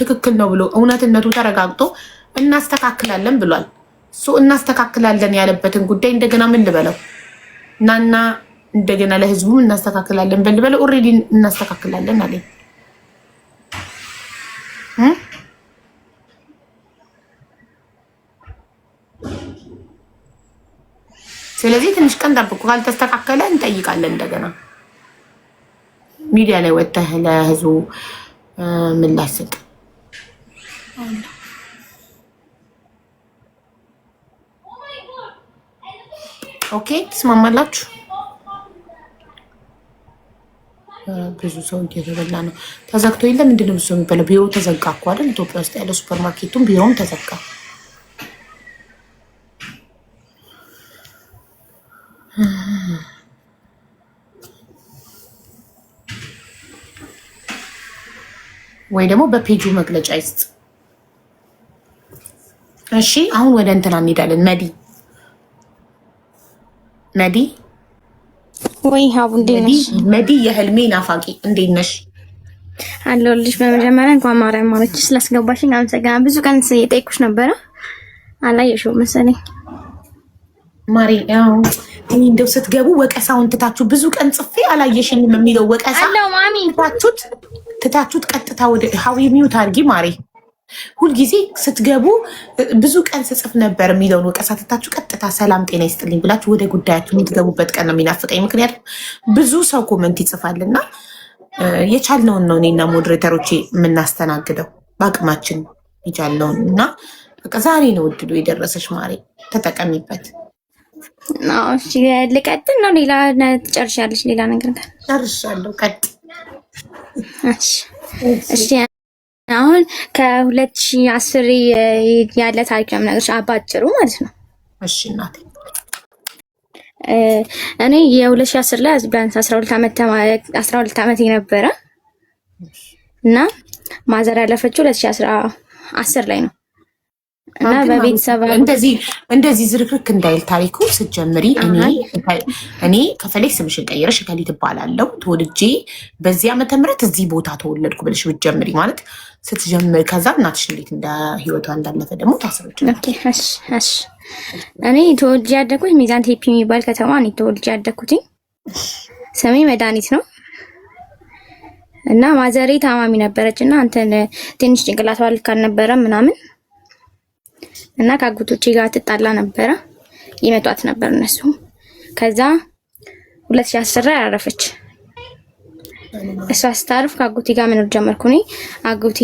ትክክል ነው ብሎ እውነትነቱ ተረጋግጦ እናስተካክላለን ብሏል። እናስተካክላለን ያለበትን ጉዳይ እንደገና ምን ልበለው እናና እንደገና ለህዝቡ እናስተካክላለን በልበለው። ኦልሬዲ እናስተካክላለን አለኝ። ስለዚህ ትንሽ ቀን ጠብቁ። ካልተስተካከለ እንጠይቃለን እንደገና ሚዲያ ላይ ወጥተህ ለህዝቡ ምላሽ ስጥ። ኦኬ ትስማማላችሁ? ብዙ ሰው እየተበላ ነው። ተዘግቶ የለም ምንድን ነው ብዙ ሰው የሚበላው? ቢሮ ተዘጋ እኮ አይደል? ኢትዮጵያ ውስጥ ያለው ሱፐር ማርኬቱም ቢሮውም ተዘጋ። ወይ ደግሞ በፔጁ መግለጫ ይስጥ። እሺ አሁን ወደ እንትና እንሄዳለን። መዲ ወይ ሀቡ እንዴት ነሽ? መዲ የህልሜ ናፋቂ እንዴት ነሽ? አለሁልሽ። በመጀመሪያ እንኳን ማርያም ማረች ስላስገባሽኝ አመሰግናለሁ። ብዙ ቀን የጠየኩሽ ነበረ አላየሽውም መሰለኝ ማሪ። ያው እኔ እንደው ስትገቡ ወቀሳውን ትታችሁ ብዙ ቀን ጽፌ አላየሽኝም የሚለው ወቀሳ አለው ማሚ ትታችሁት ቀጥታ ወደ ሀዊ ሚውት አድርጊ ማሪ። ሁልጊዜ ስትገቡ ብዙ ቀን ስጽፍ ነበር የሚለውን ወቀሳ ትታችሁ ቀጥታ ሰላም ጤና ይስጥልኝ ብላችሁ ወደ ጉዳያችሁ የምትገቡበት ቀን ነው የሚናፍቀኝ። ምክንያቱም ብዙ ሰው ኮመንት ይጽፋልና የቻልነውን ነው እኔና ሞዴሬተሮቼ የምናስተናግደው በአቅማችን የቻልነውን እና በቃ ዛሬ ነው እድሉ የደረሰሽ ማሪ፣ ተጠቀሚበት። እሺ ልቀጥል ነው? ሌላ ትጨርሻለሽ? ሌላ ነገር ጨርሻለሁ። ቀጥ እሺ አሁን ከ2010 ያለ ታሪክ ነው የምነግርሽ ባጭሩ ማለት ነው። እሺ እናቴ እኔ የ2010 ላይ ቢያንስ 12 ዓመት የነበረ እና ማዘር ያለፈችው 2010 ላይ ነው እና በቤተሰብ እንደዚህ ዝርክርክ እንዳይል ታሪኩ ስትጀምሪ እኔ ከፈለሽ ስምሽን ቀይረሽ ከሊት እባላለሁ ተወልጄ በዚህ ዓመተ ምህረት እዚህ ቦታ ተወለድኩ ብለሽ ብትጀምሪ ማለት ስትጀምሪ ከዛ እናትሽ እንዴት እንደ ህይወቷ እንዳለፈ ደግሞ ታስረጅ። እሺ እኔ ተወልጄ ያደኩት ሚዛን ቴፒ የሚባል ከተማ ነው ተወልጄ ያደኩት። ስሜ መድኃኒት ነው እና ማዘሬ ታማሚ ነበረች እና አንተን ትንሽ ጭንቅላቷ ልክ አልነበረም ምናምን እና ከአጎቶቼ ጋር ትጣላ ነበረ። ይመቷት ነበር እነሱ። ከዛ 2010 ላይ አረፈች። እሷ ስታርፍ ከአጎቴ ጋር መኖር ጀመርኩ። እኔ አጎቴ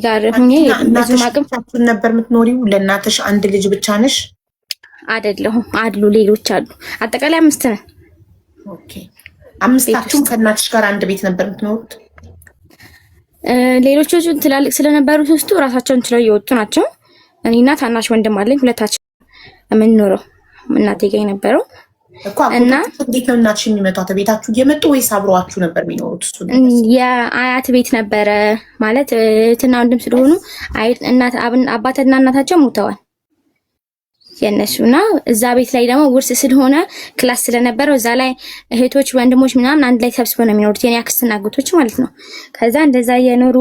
ጋር ሆኜ ብዙ ማቅም ነበር የምትኖሪው። ለእናትሽ አንድ ልጅ ብቻ ነሽ? አይደለሁም፣ አሉ ሌሎች አሉ። አጠቃላይ 5 ነን። ኦኬ። አምስታችሁም ከእናትሽ ጋር አንድ ቤት ነበር የምትኖሩት? ሌሎቹ ትላልቅ ስለነበሩ ሶስቱ ራሳቸውን ችለው እየወጡ ናቸው። እኔና ታናሽ ወንድም አለኝ። ሁለታችን የምንኖረው እናቴ ጋር የነበረው እና እንዴት ነው እናትሽ የሚመጣው? ቤታችሁ እየመጡ ወይስ አብረዋችሁ ነበር የሚኖሩት? እሱ የአያት ቤት ነበረ ማለት እህትና ወንድም ስለሆኑ አባትና እናታቸው ሞተዋል የነሱና እዛ ቤት ላይ ደግሞ ውርስ ስለሆነ ክላስ ስለነበረው እዛ ላይ እህቶች ወንድሞች ምናምን አንድ ላይ ተሰብስበው ነው የሚኖሩት የኔ አክስትና አጎቶች ማለት ነው። ከዛ እንደዛ እየኖሩ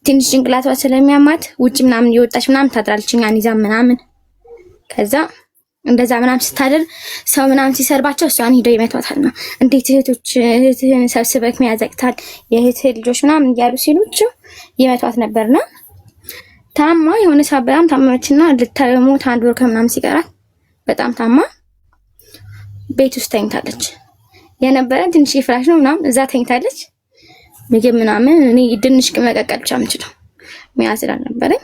ትንሽ ጭንቅላቷ ስለሚያማት ውጭ ምናምን እየወጣች ምናምን ታድራለች እኛን ይዛ ምናምን። ከዛ እንደዛ ምናምን ስታደር ሰው ምናምን ሲሰርባቸው እሷን ሄደው ይመቷታል ነው እንዴት እህትህን ሰብስበክ መያዝ ያቅታል የእህትህ ልጆች ምናምን እያሉ ሲሉቸው ይመቷት ነበርና ታማ የሆነ ሰዓት በጣም ታመመችና ልትሞት 1 ወር ከምናምን ሲቀራት በጣም ታማ ቤት ውስጥ ተኝታለች። የነበረን ትንሽ ፍራሽ ነው ምናምን እዛ ተኝታለች። ምግብ ምናምን እኔ ድንሽ መቀቀል ብቻ የምችለው መያዝ ስላልነበረኝ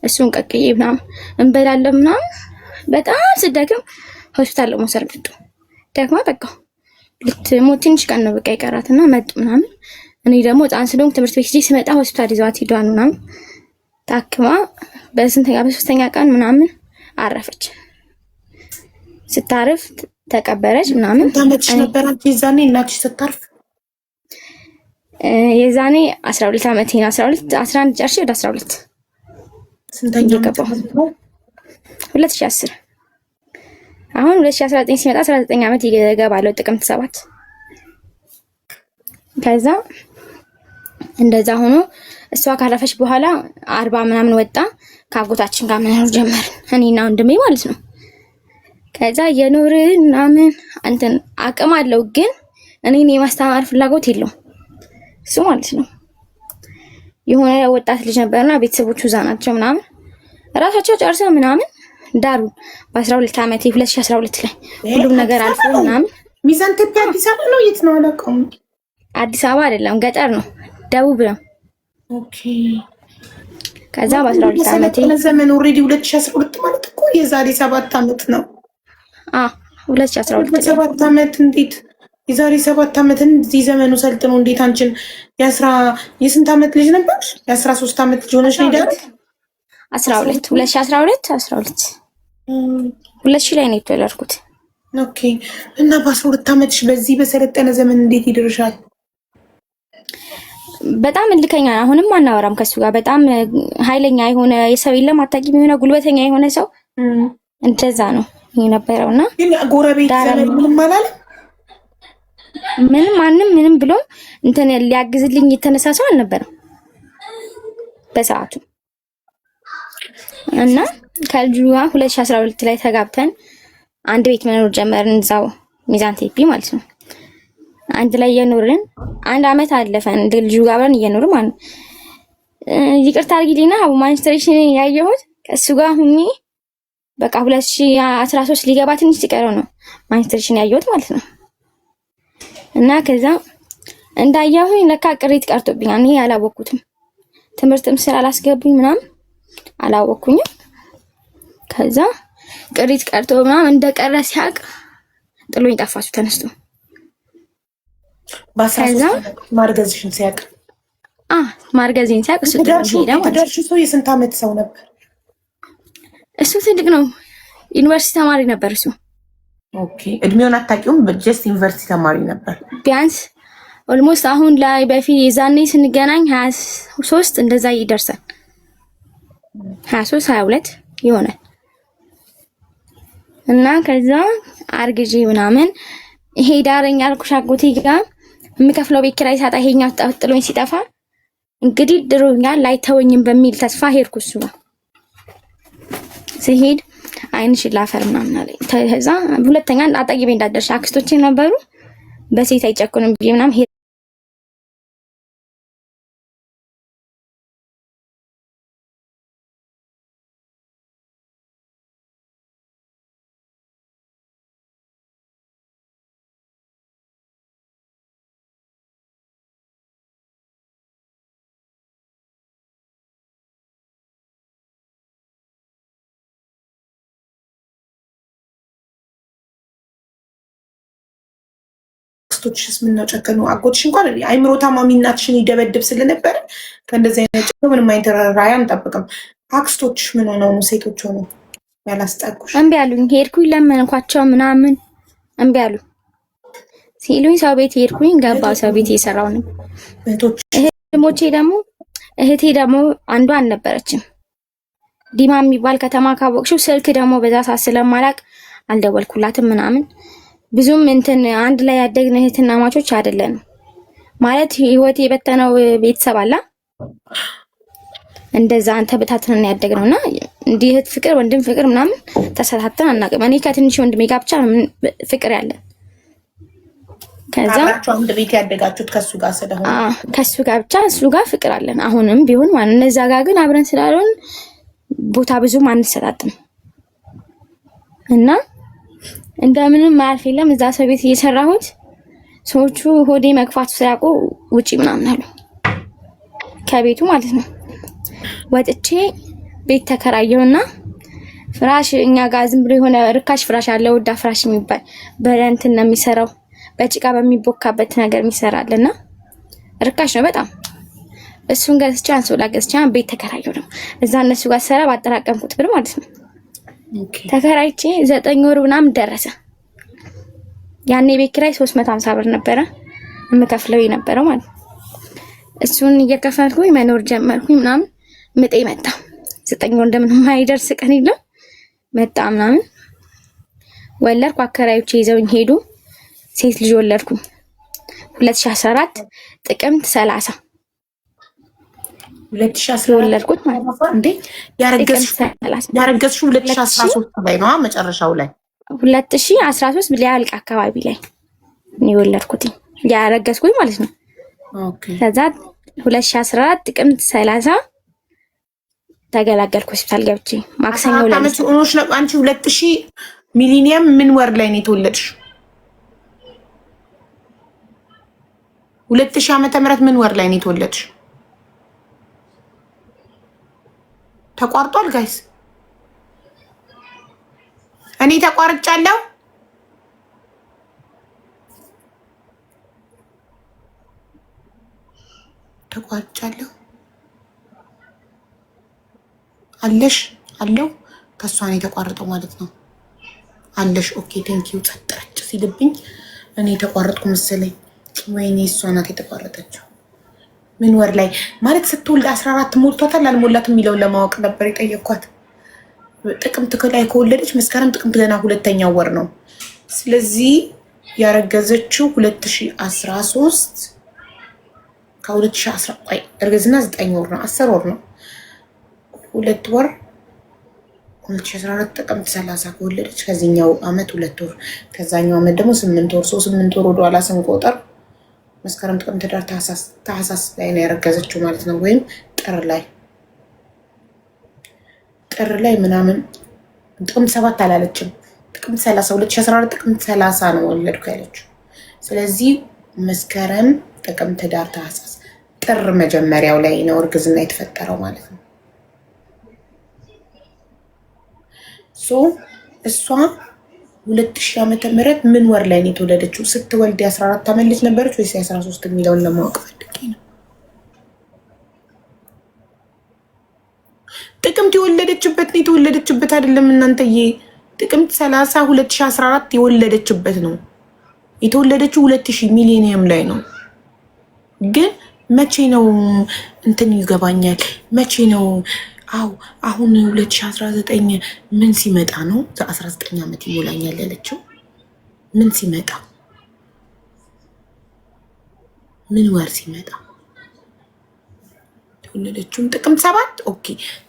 እሱን ቀቅዬ ምናምን እንበላለን ምናምን። በጣም ስደክም ሆስፒታል ለመውሰድ መጡ። ደግሞ በቃ ልትሞት ትንሽ ቀን ነው በቃ ይቀራትና መጡ ምናምን። እኔ ደግሞ ህፃን ስለሆንኩ ትምህርት ቤት ሄጄ ስመጣ ሆስፒታል ይዘዋት ሄዷል ምናምን። ታክማ በሶስተኛ ቀን ምናምን አረፈች። ስታርፍ ተቀበረች ምናምን። ታመጭ ነበር አንቺ የዛኔ እናትሽ ስታርፍ? የዛኔ 12 ዓመቴ ነው። 11 ጨርሼ ወደ 12 ስንተኛ ገባሁ? 2010 አሁን 2019 ሲመጣ 19 ዓመት ይገባለሁ ጥቅምት 7። ከዛ እንደዛ ሆኖ እሷ ካረፈች በኋላ 40 ምናምን ወጣ ከአጎታችን ጋር መኖር ጀመርን እኔና ወንድሜ ማለት ነው። ከዛ የኖርን ምናምን እንትን አቅም አለው ግን እኔን የማስተማር ፍላጎት የለውም እሱ ማለት ነው። የሆነ ወጣት ልጅ ነበርና ቤተሰቦቹ እዛ ናቸው ምናምን ራሳቸው ጨርሰው ምናምን ዳሩ በ12 ዓመቴ 2012 ላይ ሁሉም ነገር አልፎ ምናምን ሚዛን ቴፒ አዲስ አበባ ነው የት ነው አላውቅም። አዲስ አበባ አይደለም ገጠር ነው ደቡብ ነው። ኦኬ ከዛ በ12 ዓመቴ ዘመን ኦሬዲ 2012 ማለት እኮ የዛሬ 7 ዓመት ነው። 2012 7 ዓመት እንዴት የዛሬ 7 ዓመት እዚህ ዘመኑ ሰልጥኖ እንዴት አንቺን የስንት ዓመት ልጅ ነበርሽ? የ13 ዓመት ልጅ ሆነሽ ነው ዳር 12 2012 2000 ላይ ነው የተወለድኩት። ኦኬ እና በ12 ዓመትሽ በዚህ በሰለጠነ ዘመን እንዴት ይደርሻል? በጣም እልከኛ አሁንም አናወራም ከሱ ጋር በጣም ኃይለኛ የሆነ የሰው የለም አታውቂም የሆነ ጉልበተኛ የሆነ ሰው እንደዛ ነው የነበረውና ግን ጎረቤት ዘመድ ምንም አላለም ምንም ብሎ እንትን ሊያግዝልኝ የተነሳ ሰው አልነበረም በሰዓቱ። እና ከልጁ ጋር 2012 ላይ ተጋብተን አንድ ቤት መኖር ጀመርን እዛው ሚዛን ቴፒ ማለት ነው። አንድ ላይ እየኖርን 1 ዓመት አለፈን ልጁ ጋር አብረን እየኖርን ማለት ይቅርታ አድርጊልኝና ማንስተሬሽን ያየሁት ከሱ ጋር ሁኚ በቃ 2013 ሊገባ ትንሽ ሲቀረው ነው ማንስተሬሽን ያየሁት ማለት ነው። እና ከዛ እንዳያሁኝ ለካ ቅሪት ቀርቶብኛል እኔ አላወኩትም። ትምህርትም ስላላስገቡኝ ምናምን አላወኩኝም። ከዛ ቅሪት ቀርቶ ምናምን እንደቀረ ሲያቅ ጥሎኝ ጠፋሱ ተነስቶ ባሳዛ ማርገዝሽን ሲያቅ ማርገዝን ሲያቅ እሱ ትዳርሽ ሰው የስንት ዓመት ሰው ነበር? እሱ ትልቅ ነው ዩኒቨርሲቲ ተማሪ ነበር እሱ። ኦኬ እድሜውን አታውቂውም? ጀስት ዩኒቨርሲቲ ተማሪ ነበር ቢያንስ ኦልሞስት አሁን ላይ በፊት የዛኔ ስንገናኝ 23 እንደዛ ይደርሳል 23 22 ይሆናል። እና ከዛ አርግጂ ምናምን ይሄ ዳረኛ አልኩሽ አጎቴ ጋር የምከፍለው ቤት ኪራይ ሳጣ ይሄኛው ጥሎኝ ሲጠፋ እንግዲህ ድሮኛል ላይተወኝም በሚል ተስፋ ሄድኩ እሱ ጋር ሲሄድ አይንሽ ላፈር ምናምን አለኝ። ከዛ ሁለተኛ አጠገቤ እንዳደርሽ አክስቶቼ ነበሩ በሴት አይጨኩንም ብዬ ምናምን አክስቶችስ ምን ነው ጨከኑ? አጎትሽ እንኳን አይምሮ ታማሚ እናትሽን ይደበድብ ስለነበረ ከእንደዚህ አይነት ጨከኑ ምንም አይነት ራያ አንጠብቅም። አክስቶችሽ ምን ሆነው ነው ሴቶች ሆነው ያላስጠጉሽ? እምቢ አሉኝ። ሄድኩኝ ለመንኳቸው ምናምን እምቢ አሉ ሲሉኝ ሰው ቤት ሄድኩኝ ገባሁ። ሰው ቤት እየሰራሁ ነው። እህቴ ደግሞ አንዷ አልነበረችም። ዲማ የሚባል ከተማ ካወቅሽው ስልክ ደግሞ በዛ ሰዓት ስለማላቅ አልደወልኩላትም ምናምን ብዙም እንትን አንድ ላይ ያደግን እህትና ማቾች አይደለንም ማለት ህይወት የበተነው ቤተሰብ አላ እንደዛ አንተ በታተነን ያደግነውና እንዲህ እህት ፍቅር ወንድም ፍቅር ምናምን ተሰታተን አናውቅም። እኔ ከትንሽ ወንድሜ ጋር ብቻ ፍቅር ያለን ከዛ አንድ ቤት ያደጋችሁት ከሱ ጋር ስለሆነ ከሱ ጋር ብቻ እሱ ጋር ፍቅር አለን አሁንም ቢሆን ማለት እነዛ ጋር ግን አብረን ስላልሆን ቦታ ብዙም አንሰጣጥም እና እንደምንም ማርፍ የለም እዛ ሰው ቤት እየሰራሁት ሰዎቹ ሆዴ መግፋቱ ሳያውቁ ውጪ ምናምን አሉ ከቤቱ ማለት ነው። ወጥቼ ቤት ተከራየውና ፍራሽ እኛ ጋር ዝም ብሎ የሆነ ርካሽ ፍራሽ አለ ወዳ ፍራሽ የሚባል በእንትን ነው የሚሰራው በጭቃ በሚቦካበት ነገር የሚሰራልና ርካሽ ነው በጣም እሱን ገዝቼ አንሶላ ገዝቼ ቤት ተከራየው ነው እዛ እነሱ ጋር ሰራ ባጠራቀምኩት ብር ማለት ነው። ተከራይቼ 9 ወር ምናምን ደረሰ። ያኔ ቤት ኪራይ 350 ብር ነበረ የምከፍለው የነበረው ማለት እሱን እየከፈልኩኝ መኖር ጀመርኩኝ ምናምን ምጤ መጣ 9 ወር እንደምን ማይደርስ ቀን ይለው መጣ ምናምን ወለድኩ። አከራዮቼ ይዘውኝ ሄዱ። ሴት ልጅ ወለድኩኝ 2014 ጥቅምት 30 2014 የወለድኩት ማለት ነው እንዴ? ያረገዝሽው 2013 ላይ ነው መጨረሻው ላይ 2013 ሊያልቅ አካባቢ ላይ የወለድኩት ያረገዝኩት ማለት ነው። ኦኬ። ከዛ 2014 ጥቅምት 30 ተገላገልኩ ሆስፒታል ገብቼ ማክሰኞ ላይ አንቺ 2000 ሚሊኒየም ምን ወር ላይ ነው የተወለድሽ? 2000 ዓመተ ምህረት ምን ወር ላይ ነው የተወለድሽ? ተቋርጧል ጋይስ። እኔ ተቋርጫለሁ። ተቋርጫለሁ አለሽ አለው። ከሷ ነው የተቋረጠው ማለት ነው። አለሽ ኦኬ ቴንክ ዩ። ጸጥረጭ ሲልብኝ እኔ የተቋረጥኩ መሰለኝ። ወይኔ እሷ ናት የተቋረጠችው። ምን ወር ላይ ማለት ስትወልድ 14 ሞልቷታል አልሞላትም የሚለውን ለማወቅ ነበር የጠየኳት። ጥቅምት ላይ ከወለደች መስከረም ጥቅምት ገና ሁለተኛው ወር ነው። ስለዚህ ያረገዘችው 2013 ከ2010 እርግዝና 9 ወር ነው 10 ወር ነው 2 ወር 2014 ጥቅምት 30 ከወለደች ከዚህኛው አመት 2 ወር ከዛኛው አመት ደግሞ 8 ወር 8 ወር ወደኋላ ስንቆጥር መስከረም ጥቅምት ህዳር ታህሳስ ላይ ነው ያረገዘችው ማለት ነው። ወይም ጥር ላይ ምናምን ጥቅምት 7 አላለችም። ጥቅምት 30 2014 ጥቅምት 30 ነው ወለድኩ ያለችው። ስለዚህ መስከረም ጥቅምት ህዳር ታህሳስ ጥር መጀመሪያው ላይ ነው እርግዝና የተፈጠረው ማለት ነው። እሷ 2000 ዓመተ ምህረት ምን ወር ላይ ነው የተወለደችው? ስትወልድ 14 ዓመት ልጅ ነበረች ወይስ 13 የሚለውን ለማወቅ ፈልጌ ነው። ጥቅምት የወለደችበት ነው የተወለደችበት አይደለም እናንተዬ። ጥቅምት 30 2014 የወለደችበት ነው። የተወለደችው 2000 ሚሊኒየም ላይ ነው። ግን መቼ ነው እንትን ይገባኛል። መቼ ነው አሁን 2019 ምን ሲመጣ ነው 19 ዓመት ይሞላኛል ያለችው? ምን ሲመጣ ምን ወር ሲመጣ ተወለደችው? ጥቅምት 7 ኦኬ።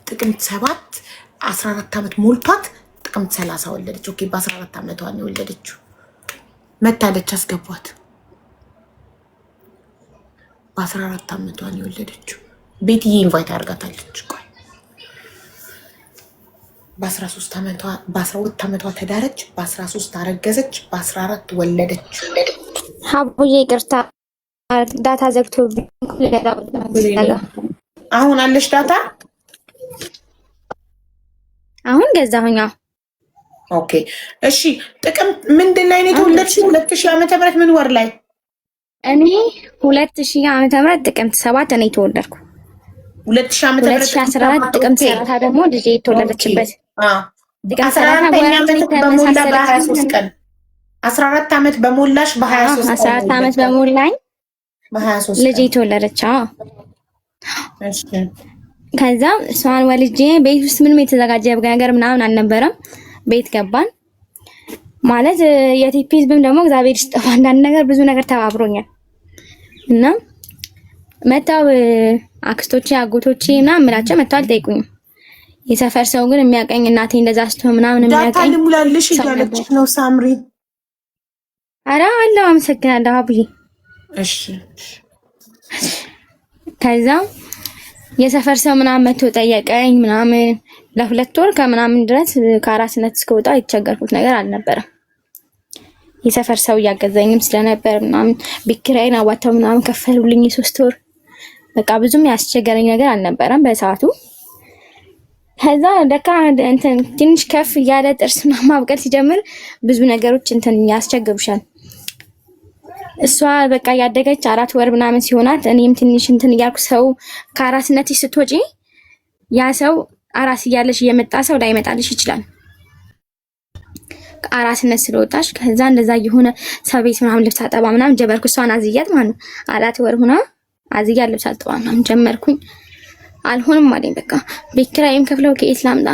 ጥቅምት 7 14 ዓመት ሞልቷት ጥቅምት 30 ወለደች። ኦኬ በ14 ዓመቷ ነው የወለደችው። መታለች አስገቧት። በ14 ዓመቷ ነው የወለደችው። ቤትዬ ኢንቫይት አድርጋታለች። ቆይ በ13 ዓመቷ በ12 ዓመቷ ተዳረች፣ በ13 አረገዘች፣ በ14 ወለደች። ሀቡዬ ይቅርታ ዳታ ዘግቶብኝ። አሁን አለሽ ዳታ? አሁን ገዛሁኛ። ኦኬ እሺ። ጥቅምት ምንድን ላይ ነው የተወለድሽው? 2000 ዓመተ ምህረት ምን ወር ላይ? እኔ 2000 ዓመተ ምህረት ጥቅምት 7 እኔ ተወለድኩ። 2000 ዓመተ ምህረት 2014 ጥቅምት 30 ደግሞ ልጄ የተወለደችበት። 14 ዓመት በሞላሽ በ23 14 ዓመት በሞላኝ ልጄ የተወለደች። ከዛ እሷን ወልጄ ቤት ውስጥ ምንም የተዘጋጀ ነገር ምናምን አልነበረም። ቤት ገባን ማለት የቲፒ ህዝብም ደግሞ እግዚአብሔር ይስጠው አንዳንድ ነገር ብዙ ነገር ተባብሮኛል እና መታው አክስቶቼ አጎቶቼ ምናምን ምላቸው መታው አልጠይቁኝም። የሰፈር ሰው ግን የሚያቀኝ እናቴ እንደዛ ስትሆን ምናምን የሚያቀኝ ዳታ ልሙላልሽ እያለች ነው ሳምሪ። ኧረ አለው አመሰግናለሁ አቡዬ። እሺ ከዛ የሰፈር ሰው ምናምን መቶ ጠየቀኝ ምናምን። ለ2 ወር ከምናምን ድረስ ከአራስነት እስከወጣ የተቸገርኩት ነገር አልነበረም። የሰፈር ሰው እያገዘኝም ስለነበር ምናምን ቤት ኪራይን አዋጣው ምናምን ከፈሉልኝ 3 ወር። በቃ ብዙም ያስቸገረኝ ነገር አልነበረም በሰዓቱ። ከዛ ደካ እንትን ትንሽ ከፍ ያለ ጥርስ ማብቀል ሲጀምር ብዙ ነገሮች እንትን ያስቸግሩሻል። እሷ በቃ ያደገች 4 ወር ምናምን ሲሆናት እኔም ትንሽ እንትን እያልኩ ሰው ከአራስነትሽ ስትወጪ ያ ሰው አራስ እያለሽ እየመጣ ሰው ላይመጣልሽ ይችላል። አራስነት ስለወጣሽ ከዛ እንደዛ የሆነ ሰው ቤት ምናምን ልብስ አጠባ ምናምን ጀመርኩ። እሷን አዝያት ማለት ነው 4 ወር ሆና አዝያ ልብስ አጠባ ምናምን ጀመርኩኝ። አልሆንም አለኝ። በቃ ቤት ኪራይም ከፍለው ከየት ላምጣ?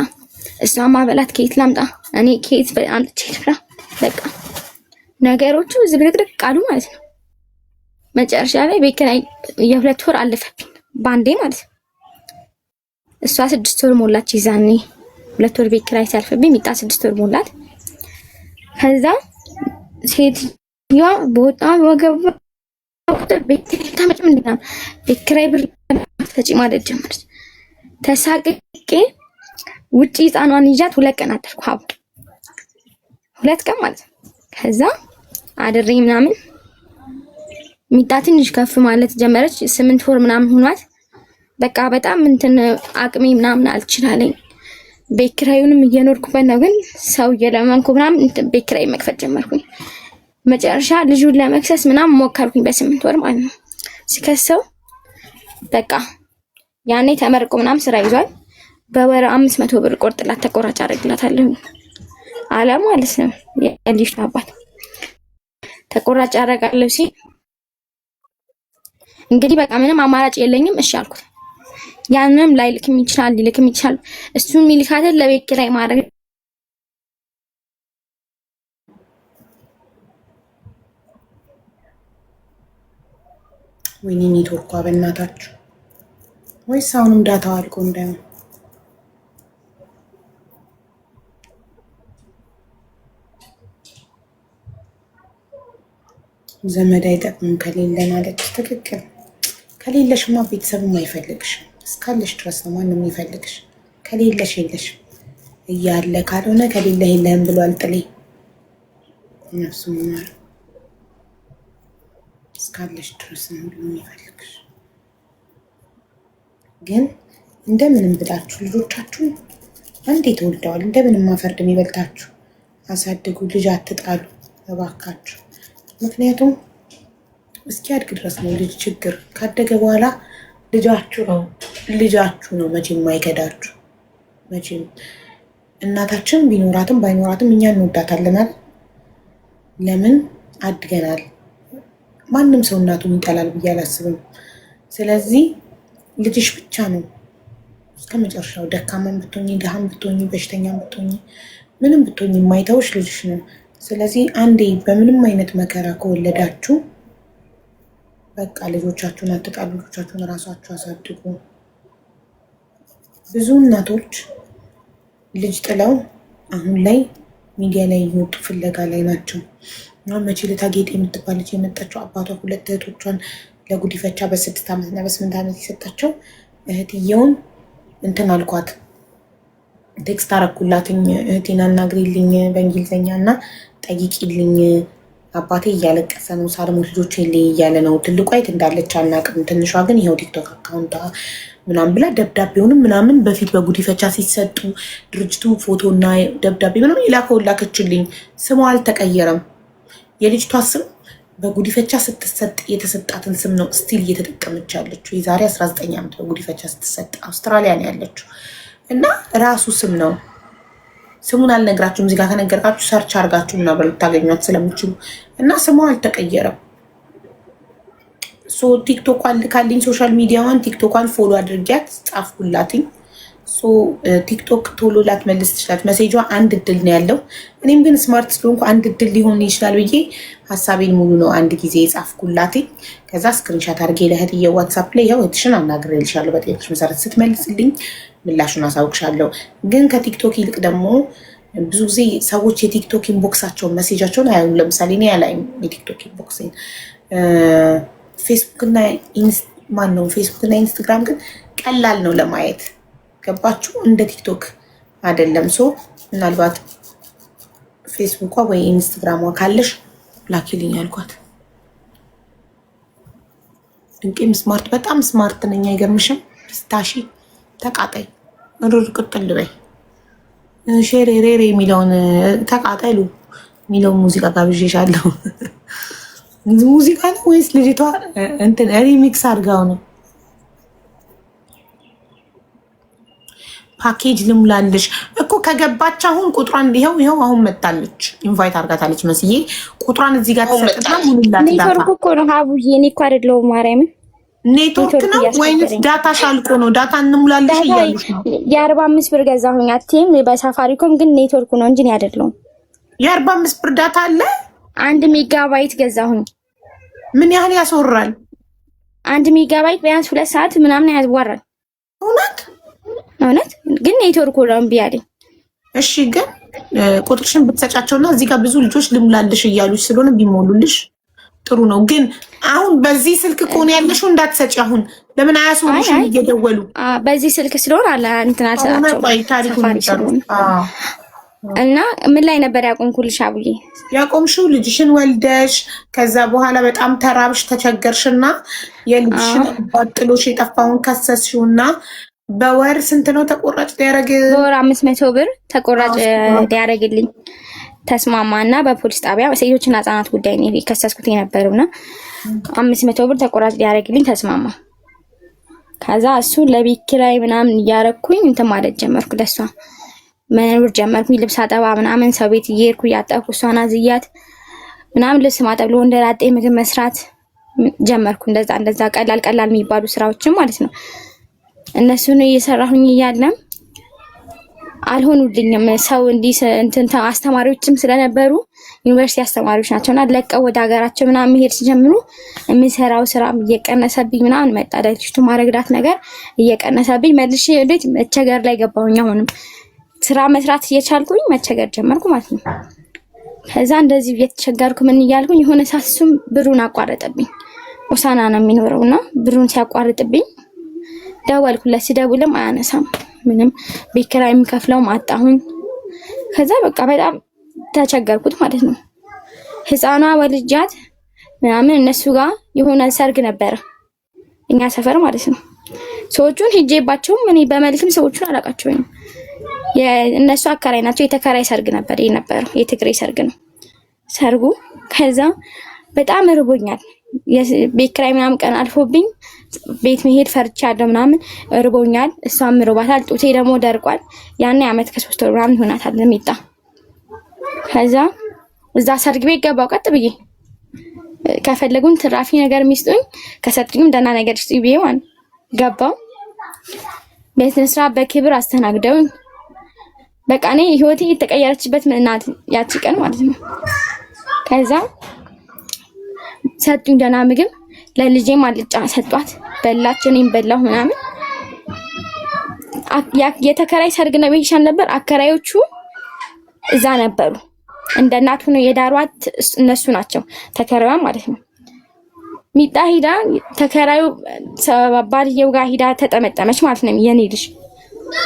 እሷን ማበላት ከየት ላምጣ? እኔ ከየት አምጥቼ ልብላ? በቃ ነገሮቹ ዝብርቅርቅ ቃሉ ማለት ነው። መጨረሻ ላይ ቤት ኪራይ የ2 ወር አለፈብኝ ባንዴ ማለት ነው። እሷ 6 ወር ሞላች ይዛኔ 2 ወር ቤት ኪራይ ሲያልፍብኝ ሚጣ 6 ወር ሞላት። ከዛ ሴትዮዋ በጣም ወገብ ቤት ኪራይ ታመጭም እንደና ቤት ኪራይ ብር ተጪ ማለት ጀመረች። ተሳቅቄ ውጪ ህፃኗን ይዣት 2 ቀን አደርኩ። 2 ቀን ማለት ነው። ከዛ አድሬ ምናምን ሚጣ ትንሽ ከፍ ማለት ጀመረች። 8 ወር ምናምን ሆኗት በቃ በጣም እንትን አቅሜ ምናምን አልችላለኝ። ቤት ኪራዩንም እየኖርኩበት ነው፣ ግን ሰው እየለመንኩ ምናምን ቤት ኪራይ መክፈል ጀመርኩኝ። መጨረሻ ልጁን ለመክሰስ ምናምን ሞከርኩኝ በ8 ወር ማለት ነው። ሲከሰው በቃ ያኔ ተመርቆ ምናምን ስራ ይዟል። በወር 500 ብር ቆርጥላት ተቆራጭ አደርግላታለሁ አለ ማለት ነው። የልጅ አባት ተቆራጭ አደርጋለሁ ሲል እንግዲህ በቃ ምንም አማራጭ የለኝም እሺ አልኩት። ያንንም ላይ ልክም ይችላል እሱን ሚልካተል ለቤት ኪራይ ማድረግ ወይኔ ኔትወርኩ በእናታችሁ ወይስ አሁንም ዳታው አልቆ እንዳይሆን ዘመድ አይጠቅምም ከሌለን አለች። ትክክል። ከሌለሽማ ቤተሰብም አይፈልግሽም። እስካለሽ ድረስ ነው ማንም የሚፈልግሽ። ከሌለሽ የለሽም እያለ ካልሆነ ከሌለ የለህም ብሏል ጥሌ። እነሱ ማር እስካለሽ ድረስ ነው ሁሉም የሚፈልግሽ። ግን እንደምንም ብላችሁ ልጆቻችሁን አንዴ ተወልደዋል፣ እንደምንም ማፈርድ የሚበልጣችሁ አሳድጉ። ልጅ አትጣሉ እባካችሁ። ምክንያቱም እስኪያድግ ድረስ ነው ልጅ ችግር። ካደገ በኋላ ልጃችሁ ነው መቼም አይከዳችሁ። መቼም እናታችን ቢኖራትም ባይኖራትም እኛ እንወዳታለን አይደል? ለምን አድገናል። ማንም ሰው እናቱን ይጠላል ብዬ አላስብም። ስለዚህ ልጅሽ ብቻ ነው እስከ መጨረሻው። ደካማም ብትሆኚ፣ ደሃም ብትሆኚ፣ በሽተኛም ብትሆኚ፣ ምንም ብትሆኚ የማይተውሽ ልጅሽ ነው። ስለዚህ አንዴ በምንም አይነት መከራ ከወለዳችሁ በቃ ልጆቻችሁን አትጣሉ። ልጆቻችሁን እራሳችሁ አሳድጉ። ብዙ እናቶች ልጅ ጥለው አሁን ላይ ሚዲያ ላይ እየወጡ ፍለጋ ላይ ናቸው። መቼ ዕለት ጌጤ የምትባል ልጅ የመጣቸው አባቷ 2 እህቶቿን ለጉዲፈቻ በ6 ዓመትና በ8 ዓመት የሰጣቸው እህትየውን እንትን አልኳት፣ ቴክስት አረኩላትኝ። እህቴን አናግሪልኝ በእንግሊዝኛ እና ጠይቂልኝ፣ አባቴ እያለቀሰ ነው፣ ሳልሞት ልጆች የለኝ እያለ ነው። ትልቋ የት እንዳለች አናቅም፣ ትንሿ ግን ይኸው ቲክቶክ አካውንቷ ምናምን ብላ ደብዳቤውንም ምናምን በፊት በጉዲፈቻ ሲሰጡ ድርጅቱ ፎቶና ደብዳቤ ምናምን ላከችልኝ። ስሟ አልተቀየረም። የልጅቷ ስም በጉዲፈቻ ስትሰጥ የተሰጣትን ስም ነው ስቲል እየተጠቀመች ያለችው። የዛሬ 19 ዓመት በጉዲፈቻ ስትሰጥ አውስትራሊያ ነው ያለችው እና ራሱ ስም ነው። ስሙን አልነግራችሁም። እዚህ ጋር ከነገርካችሁ ሰርች አድርጋችሁ ምናምን ልታገኟት ስለምችሉ እና ስሟ አልተቀየረም። ቲክቶኳን ልካልኝ፣ ሶሻል ሚዲያዋን ቲክቶኳን ፎሎ አድርጊያት ጻፍኩላትኝ። ቲክቶክ ቶሎ ላትመልስ ትችላት። መሴጇ አንድ እድል ነው ያለው። እኔም ግን ስማርት ስለሆንኩ አንድ እድል ሊሆን ይችላል ብዬ ሀሳቤን ሙሉ ነው አንድ ጊዜ የጻፍኩላትኝ። ከዛ ስክሪንሻት አድርጌ ለእህትዬ ዋትሳፕ ላይ ያው እህትሽን አናግሬልሻለሁ፣ በጤናሽ መሰረት ስትመልስልኝ ምላሹን አሳውቅሻለሁ። ግን ከቲክቶክ ይልቅ ደግሞ ብዙ ጊዜ ሰዎች የቲክቶክ ኢንቦክሳቸውን መሴጃቸውን አያዩም። ለምሳሌ እኔ ያላይም የቲክቶክ ኢንቦክስን። ፌስቡክ እና ኢንስታግራም ግን ቀላል ነው ለማየት። ገባችሁ? እንደ ቲክቶክ አይደለም። ምናልባት ፌስቡኳ ወይ ኢንስታግራሟ ካለሽ ላኪልኝ አልኳት። ድንቄም ስማርት፣ በጣም ስማርት ነኝ። አይገርምሽም? ስታሺ ተቃጣይ ሩር ቅጥል በይ። ሼሬ ሬሬ የሚለውን ተቃጠሉ የሚለውን ሙዚቃ ጋብዤሻለሁ። ሙዚቃ ነው ወይስ ልጅቷ እንትን ሪሚክስ አድርጋው ነው? ፓኬጅ ልሙላልሽ እኮ ከገባች አሁን ቁጥሯን ይኸው አሁን መጣለች። ኢንቫይት አድርጋታለች መስዬ ቁጥሯን እዚህ ጋር ተሰጥታ ሙሉላት። ኔትወርክ እኮ ነው ሀቡዬ፣ እኔ እኮ አይደለሁም ማርያምን። ኔትወርክ ነው ወይንስ ዳታ ሻልቆ ነው? ዳታ እንሙላልሽ እያሉሽ ነው። የ45 ብር ገዛሁኝ አትይም? በሳፋሪኮም ግን ኔትወርኩ ነው እንጂ አይደለሁም። የ45 ብር ዳታ አለ። 1 ሜጋባይት ገዛሁኝ። ምን ያህል ያስወራል? 1 ሜጋባይት ቢያንስ 2 ሰዓት ምናምን ያስወራል። እውነት? እውነት ግን ኔትወርኩ ነው እምቢ አለኝ። እሺ ግን ቁጥርሽን ብትሰጫቸውና እዚህ ጋር ብዙ ልጆች ልምላልሽ እያሉሽ ስለሆነ ቢሞሉልሽ ጥሩ ነው። ግን አሁን በዚህ ስልክ ከሆነ ያለሽው እንዳትሰጪ። አሁን ለምን አያስወሩሽም እየደወሉ? በዚህ ስልክ ስለሆነ አለ እንትን አልሰጣቸውም። ቆይ ታሪኩን እና ምን ላይ ነበር ያቆምኩልሽ አቡዬ? ያቆምሽው ልጅሽን ወልደሽ ከዛ በኋላ በጣም ተራብሽ ተቸገርሽና የልጅሽን ባጥሎሽ የጠፋውን ከሰስሽውና በወር ስንት ነው ተቆራጭ ሊያደርግ? በወር 500 ብር ተቆራጭ ሊያደርግልኝ ተስማማና በፖሊስ ጣቢያ ሴቶችና ህጻናት ጉዳይ ነው የከሰስኩት የነበረውና 500 ብር ተቆራጭ ሊያደርግልኝ ተስማማ። ከዛ እሱ ለቤት ኪራይ ምናምን እያረኩኝ እንትን ማለት ጀመርኩ። ለሷ መኖር ጀመርኩኝ። ልብስ አጠባ ምናምን ሰው ቤት እየሄድኩ እያጠብኩ እሷን አዝያት ምናምን ልብስ ማጠብ፣ ለወንደላጤ ምግብ መስራት ጀመርኩ። እንደዛ ቀላል የሚባሉ ስራዎችን ማለት ነው። እነሱን እየሰራሁኝ እያለም አልሆኑልኝም። ሰው እንዲህ እንትን አስተማሪዎችም ስለነበሩ ዩኒቨርሲቲ አስተማሪዎች ናቸውና ለቀው ወደ ሀገራቸው ምናምን መሄድ ሲጀምሩ የሚሰራው ስራ እየቀነሰብኝ ምናምን መጣ። ዳይሬክቱ ማረግዳት ነገር እየቀነሰብኝ መልሼ ወዴት መቸገር ላይ ገባሁኝ። አሁንም ስራ መስራት እየቻልኩኝ መቸገር ጀመርኩ ማለት ነው። ከዛ እንደዚህ እየተቸገርኩ ምን እያልኩኝ የሆነ ሰዓት እሱም ብሩን አቋረጠብኝ። ሆሳና ነው የሚኖረውና ብሩን ሲያቋርጥብኝ ደወልኩለት። ሲደውልም አያነሳም። ምንም ቤት ኪራይ የምከፍለው አጣሁኝ። ከዛ በቃ በጣም ተቸገርኩት ማለት ነው። ህፃኗ ወልጃት ምናምን እነሱ ጋር የሆነ ሰርግ ነበረ እኛ ሰፈር ማለት ነው። ሰዎቹን ሄጄባቸውም እኔ በመልክም ሰዎቹን አላውቃቸውም። የእነሱ አከራይ ናቸው። የተከራይ ሰርግ ነበር የነበረው። የትግሬ ሰርግ ነው ሰርጉ። ከዛ በጣም እርቦኛል። ቤት ኪራይ ምናምን ቀን አልፎብኝ ቤት መሄድ ፈርቻለሁ ምናምን እርቦኛል። እሷም እርቧታል። ጡቴ ደግሞ ደርቋል። ያኔ ዓመት ከ3 ወር ምናምን ይሆናታል ለሚጣ። ከዛ እዛ ሰርግ ቤት ገባው ቀጥ ብዬ። ከፈለጉን ትራፊ ነገር ሚስጡኝ ከሰጡኝም ደህና ነገር ይስጡኝ ብዬ ማለት ገባው። በስነ ስርዓት በክብር አስተናግደውኝ በቃ እኔ ህይወቴ የተቀየረችበት ምናት ያቺ ቀን ማለት ነው። ከዛ ሰጡኝ ደህና ምግብ። ለልጄም አልጫ ሰጧት በላች። እኔም በላሁ ምናምን። የተከራይ ሰርግ ነው ይሻል ነበር። አከራዮቹ እዛ ነበሩ። እንደ እናቱ ነው የዳሯት እነሱ ናቸው ተከራዩ ማለት ነው። ሚጣ ሂዳ ተከራዩ ባልየው ጋር ሂዳ ተጠመጠመች ማለት ነው። የኔ ልጅ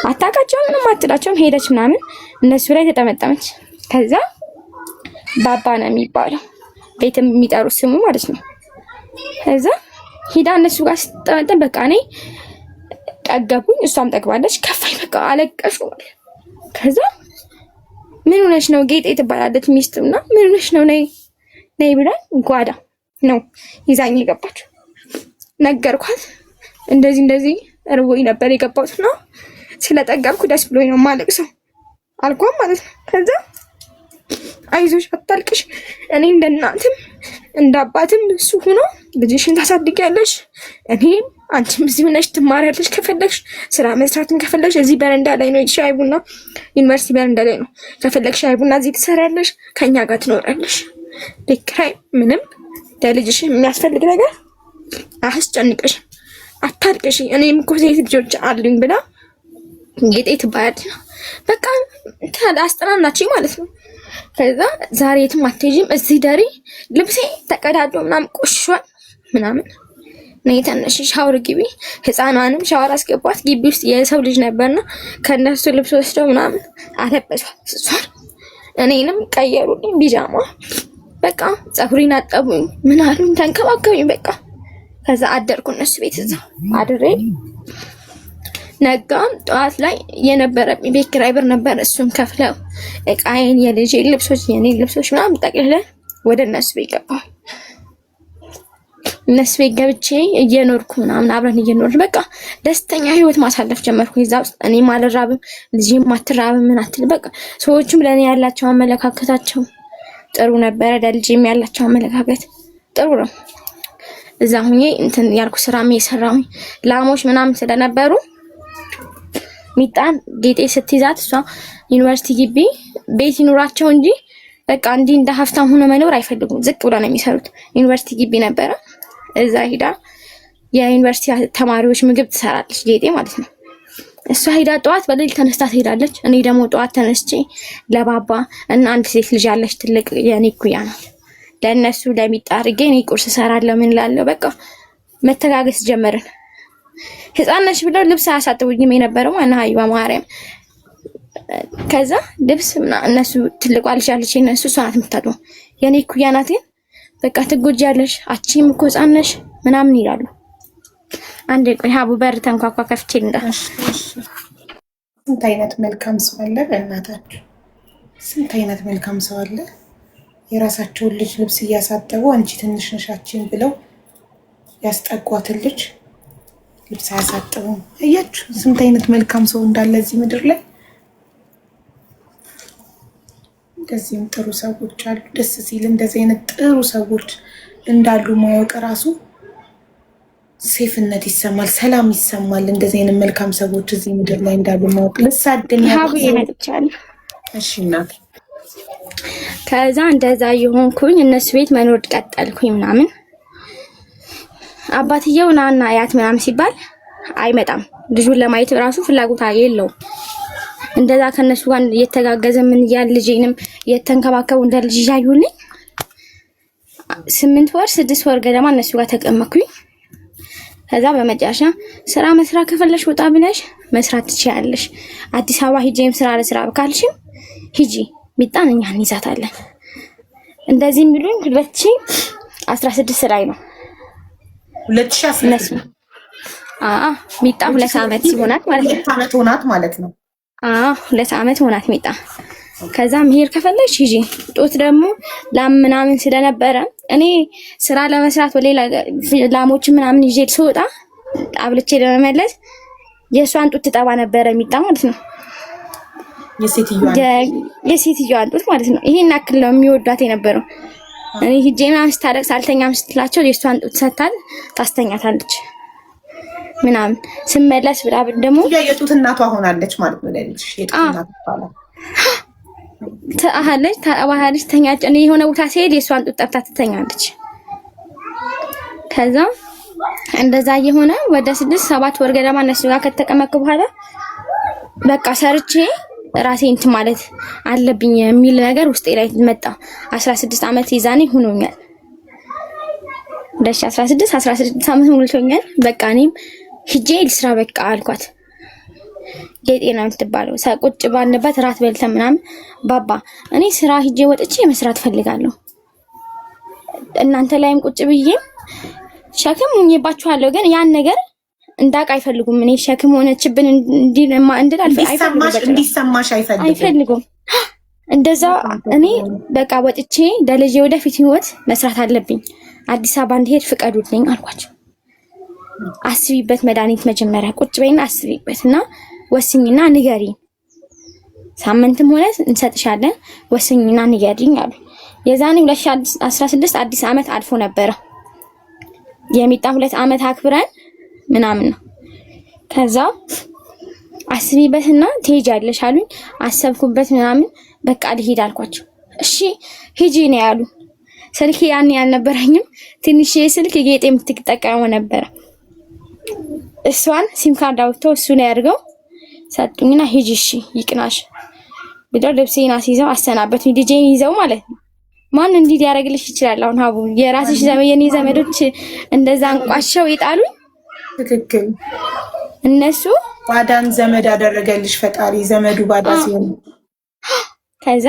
አታውቃቸውም ምንም አትላቸውም። ሄደች ምናምን እነሱ ላይ ተጠመጠመች። ከዛ ባባ ነው የሚባለው ቤት የሚጠሩት ስሙ ማለት ነው። ከዛ ሂዳ እነሱ ጋር ስትጠመጠም በቃ እኔ ጠገቡኝ፣ እሷም ጠግባለች። ከፋኝ በቃ አለቀሱ። ከዛ ምን ሆነሽ ነው? ጌጤ ትባላለች ሚስቱና ምን ሆነሽ ነው? ነይ ብላኝ ጓዳ ነው ይዛኝ የገባችው። ነገርኳት እንደዚህ እርቦኝ ነበር የገባሁትና ስለጠገብኩ ደስ ብሎኝ ነው ማለቅሰው አልኳት ማለት ነው። ከዛ አይዞሽ አታልቅሽ፣ እኔ እንደናንተም እንዳባትም እሱ ሆኖ ልጅሽን ታሳድጊያለሽ፣ እኔም አንቺም እዚህ ሆነሽ ትማሪያለሽ። ከፈለግሽ ስራ መስራትን ከፈለግሽ እዚህ በረንዳ ላይ ነው ሻይ ቡና፣ ዩኒቨርሲቲ በረንዳ ላይ ነው። ከፈለግሽ ሻይ ቡና እዚህ ትሰሪያለሽ፣ ከኛ ጋር ትኖራለሽ። ቤት ኪራይ ምንም ለልጅሽ የሚያስፈልግ ነገር አያስጨንቅሽ፣ አታልቅሽ፣ እኔም እኮ ሴት ልጆች አሉኝ ብላ ጌጤ ትባያለሽ። በቃ አስጠናናችኝ ማለት ነው። ከዛ ዛሬ የትም አትሄጂም እዚህ ደሪ፣ ልብሴ ተቀዳዶ ምናምን ቆሽሿል ምናምን ነይ ተነሽ ሻወር ግቢ። ህፃኗንም ሻወር አስገቧት። ግቢ ውስጥ የሰው ልጅ ነበርና ከነሱ ልብስ ወስደው ምናምን አለበሷት እሷን። እኔንም ቀየሩልኝ ቢጃማ። በቃ ፀጉሬን አጠቡኝ ምን አሉኝ፣ ተንከባከቡኝ በቃ። ከዛ አደርኩ እነሱ ቤት እዛ አድሬ ነጋም ጠዋት ላይ የነበረ ቤት ኪራይ ብር ነበር። እሱን ከፍለው እቃዬን፣ የልጄ ልብሶች፣ የኔ ልብሶች ምናምን ጠቅልለን ወደ እነሱ ቤት ገባሁ። እነሱ ቤት ገብቼ እየኖርኩ ምናምን አብረን እየኖርን በቃ ደስተኛ ህይወት ማሳለፍ ጀመርኩ። እዛ ውስጥ እኔም አልራብም፣ ልጄም አትራብም ምን አትል በቃ። ሰዎቹም ለእኔ ያላቸው አመለካከታቸው ጥሩ ነበረ። ለልጄም ያላቸው አመለካከት ጥሩ ነው። እዛ ሁኜ እንትን ያልኩ ስራም የሰራሁኝ ላሞች ምናምን ስለነበሩ ሚጣን ጌጤ ስትይዛት እሷ ዩኒቨርሲቲ ግቢ ቤት ይኑራቸው እንጂ በቃ እንዲህ እንደ ሀብታም ሆኖ መኖር አይፈልጉም። ዝቅ ብለው ነው የሚሰሩት። ዩኒቨርሲቲ ግቢ ነበረ። እዛ ሂዳ የዩኒቨርሲቲ ተማሪዎች ምግብ ትሰራለች ጌጤ ማለት ነው። እሷ ሄዳ ጠዋት በሌሊት ተነስታ ትሄዳለች። እኔ ደግሞ ጠዋት ተነስቼ ለባባ እና አንድ ሴት ልጅ አለች ትልቅ የኔ ኩያ ናት። ለእነሱ ለሚጣ አድርጌ እኔ ቁርስ እሰራለሁ ምን እላለሁ። በቃ መተጋገስ ጀመርን። ህፃን ነሽ ብለው ልብስ አያሳጥቡኝም የነበረው ማና ሀይባ ማርያም። ከዛ ልብስ እነሱ ትልቋ ልጅ አለች እነሱ እሷ ናት የምታጥበው። የኔ ኩያ ናት ግን በቃ ትጎጃለሽ አቺም እኮ ህፃን ነሽ ምናምን ይላሉ። አንዴ ቆይ ሀቡ በር ተንኳኳ ከፍቼ ልንዳ። ስንት አይነት መልካም ሰው አለ በእናታችሁ፣ ስንት አይነት መልካም ሰው አለ። የራሳቸውን ልጅ ልብስ እያሳጠቡ አንቺ ትንሽ ነሻችን ብለው ያስጠጓትን ልጅ ልብስ አያሳጥቡም። አያችሁ ስንት አይነት መልካም ሰው እንዳለ እዚህ ምድር ላይ። እንደዚህም ጥሩ ሰዎች አሉ። ደስ ሲል እንደዚህ አይነት ጥሩ ሰዎች እንዳሉ ማወቅ ራሱ ሴፍነት ይሰማል፣ ሰላም ይሰማል። እንደዚህ አይነት መልካም ሰዎች እዚህ ምድር ላይ እንዳሉ ማወቅ ልሳደን ያብቻል። እሺ እናቴ። ከዛ እንደዛ የሆንኩኝ እነሱ ቤት መኖር ቀጠልኩኝ ምናምን። አባትየው ናና አያት ምናምን ሲባል አይመጣም። ልጁን ለማየት ራሱ ፍላጎት የለውም። እንደዛ ከነሱ ጋር እየተጋገዘ ምን ያህል ልጄንም እየተንከባከቡ እንደ ልጅ ያዩልኝ 8 ወር 6 ወር ገደማ እነሱ ጋር ተቀመጥኩኝ። ከዛ በመጨረሻ ስራ መስራት ከፈለሽ ወጣ ብለሽ መስራት ትችያለሽ፣ አዲስ አበባ ሂጂም ስራ ለስራ ካልሽም ሂጂ ሚጣን እኛ እንይዛታለን። እንደዚህ የሚሉኝ 2016 ላይ ነው። 2016 ሚጣ 2 ዓመት ሲሆናት ማለት ነው። 2 ዓመት ሆናት ማለት ነው። 2 ዓመት ሆናት ሚጣ። ከዛ መሄድ ከፈለሽ ሂጂ። ጦት ደግሞ ላም ምናምን ስለነበረ እኔ ስራ ለመስራት ወሌላ ላሞች ምናምን ይዤ ስወጣ አብልቼ ለመመለስ የሷን ጡት ትጠባ ነበረ ሚጣ ማለት ነው። የሴትዮዋን ጡት ማለት ነው። ይሄን አክል ነው የሚወዷት የነበረው። እኔ ሂጄ ምናምን ስታለቅስ አልተኛም ስትላቸው የሷን ጡት ሰታል ታስተኛታለች ምናምን። ስመለስ ብላ ደግሞ የጡት እናቷ ሆናለች ማለት ነው። ለልጅ የጡት እናቷ ባላ ታለች ታባሃለች ተኛች። እኔ የሆነ ቦታ ሲሄድ የሷን ጡት ጠብታ ትተኛለች። ከዛ እንደዛ የሆነ ወደ 6-7 ወር ገደማ እነሱ ጋር ከተቀመጥኩ በኋላ በቃ ሰርቼ ራሴን እንትን ማለት አለብኝ የሚል ነገር ውስጤ ላይ መጣ። 16 ዓመት ይዛኔ ሆኖኛል። 16 ዓመት ሞልቶኛል። በቃ እኔም ሂጄ ልስራ በቃ አልኳት። ጌጤና የምትባለው ቁጭ ባልንበት ራት በልተን ምናምን ባባ እኔ ስራ ሂጄ ወጥቼ መስራት ፈልጋለሁ፣ እናንተ ላይም ቁጭ ብዬ ሸክም ሆኜባችኋለሁ፣ ግን ያን ነገር እንዳቅ አይፈልጉም። እኔ ሸክም ሆነችብን እንድል እንዲሰማሽ አይፈልጉም። እንደዛ እኔ በቃ ወጥቼ ለልጄ ወደፊት ህይወት መስራት አለብኝ፣ አዲስ አበባ እንድሄድ ፍቀዱልኝ አልኳቸው። አስቢበት መድኃኒት መጀመሪያ ቁጭ በይና አስቢበትና ወስኝና ንገሪኝ፣ ሳምንትም ሆነ እንሰጥሻለን ወስኝና ንገሪኝ አሉ። የዛኔ 2016 አዲስ ዓመት አልፎ ነበረ። የሚጣ 2 ዓመት አክብረን ምናምን ነው። ከዛ አስቢበትና ትሄጃለሽ አሉኝ። አሰብኩበት ምናምን በቃ ልሄድ አልኳቸው። እሺ ሂጂ ነው ያሉ። ስልክ ያኔ አልነበረኝም። ትንሽ ስልክ ጌጤ የምትጠቀመው ነበረ። እሷን ሲም ካርድ አውጥተው እሱ ነው ያድርገው ሰጡኝና ሂጂ እሺ ይቅናሽ ብለው ልብሴን አስይዘው አሰናበቱኝ። ልጄን ይዘው ማለት ነው። ማን እንዲህ ሊያደርግልሽ ይችላል? አሁን ሀቡ የራስሽ የኔ ዘመዶች እንደዛ አንቋሸው ይጣሉኝ። ትክክል። እነሱ ባዳን ዘመድ አደረገልሽ ፈጣሪ። ዘመዱ ባዳ ሲሆን ከዛ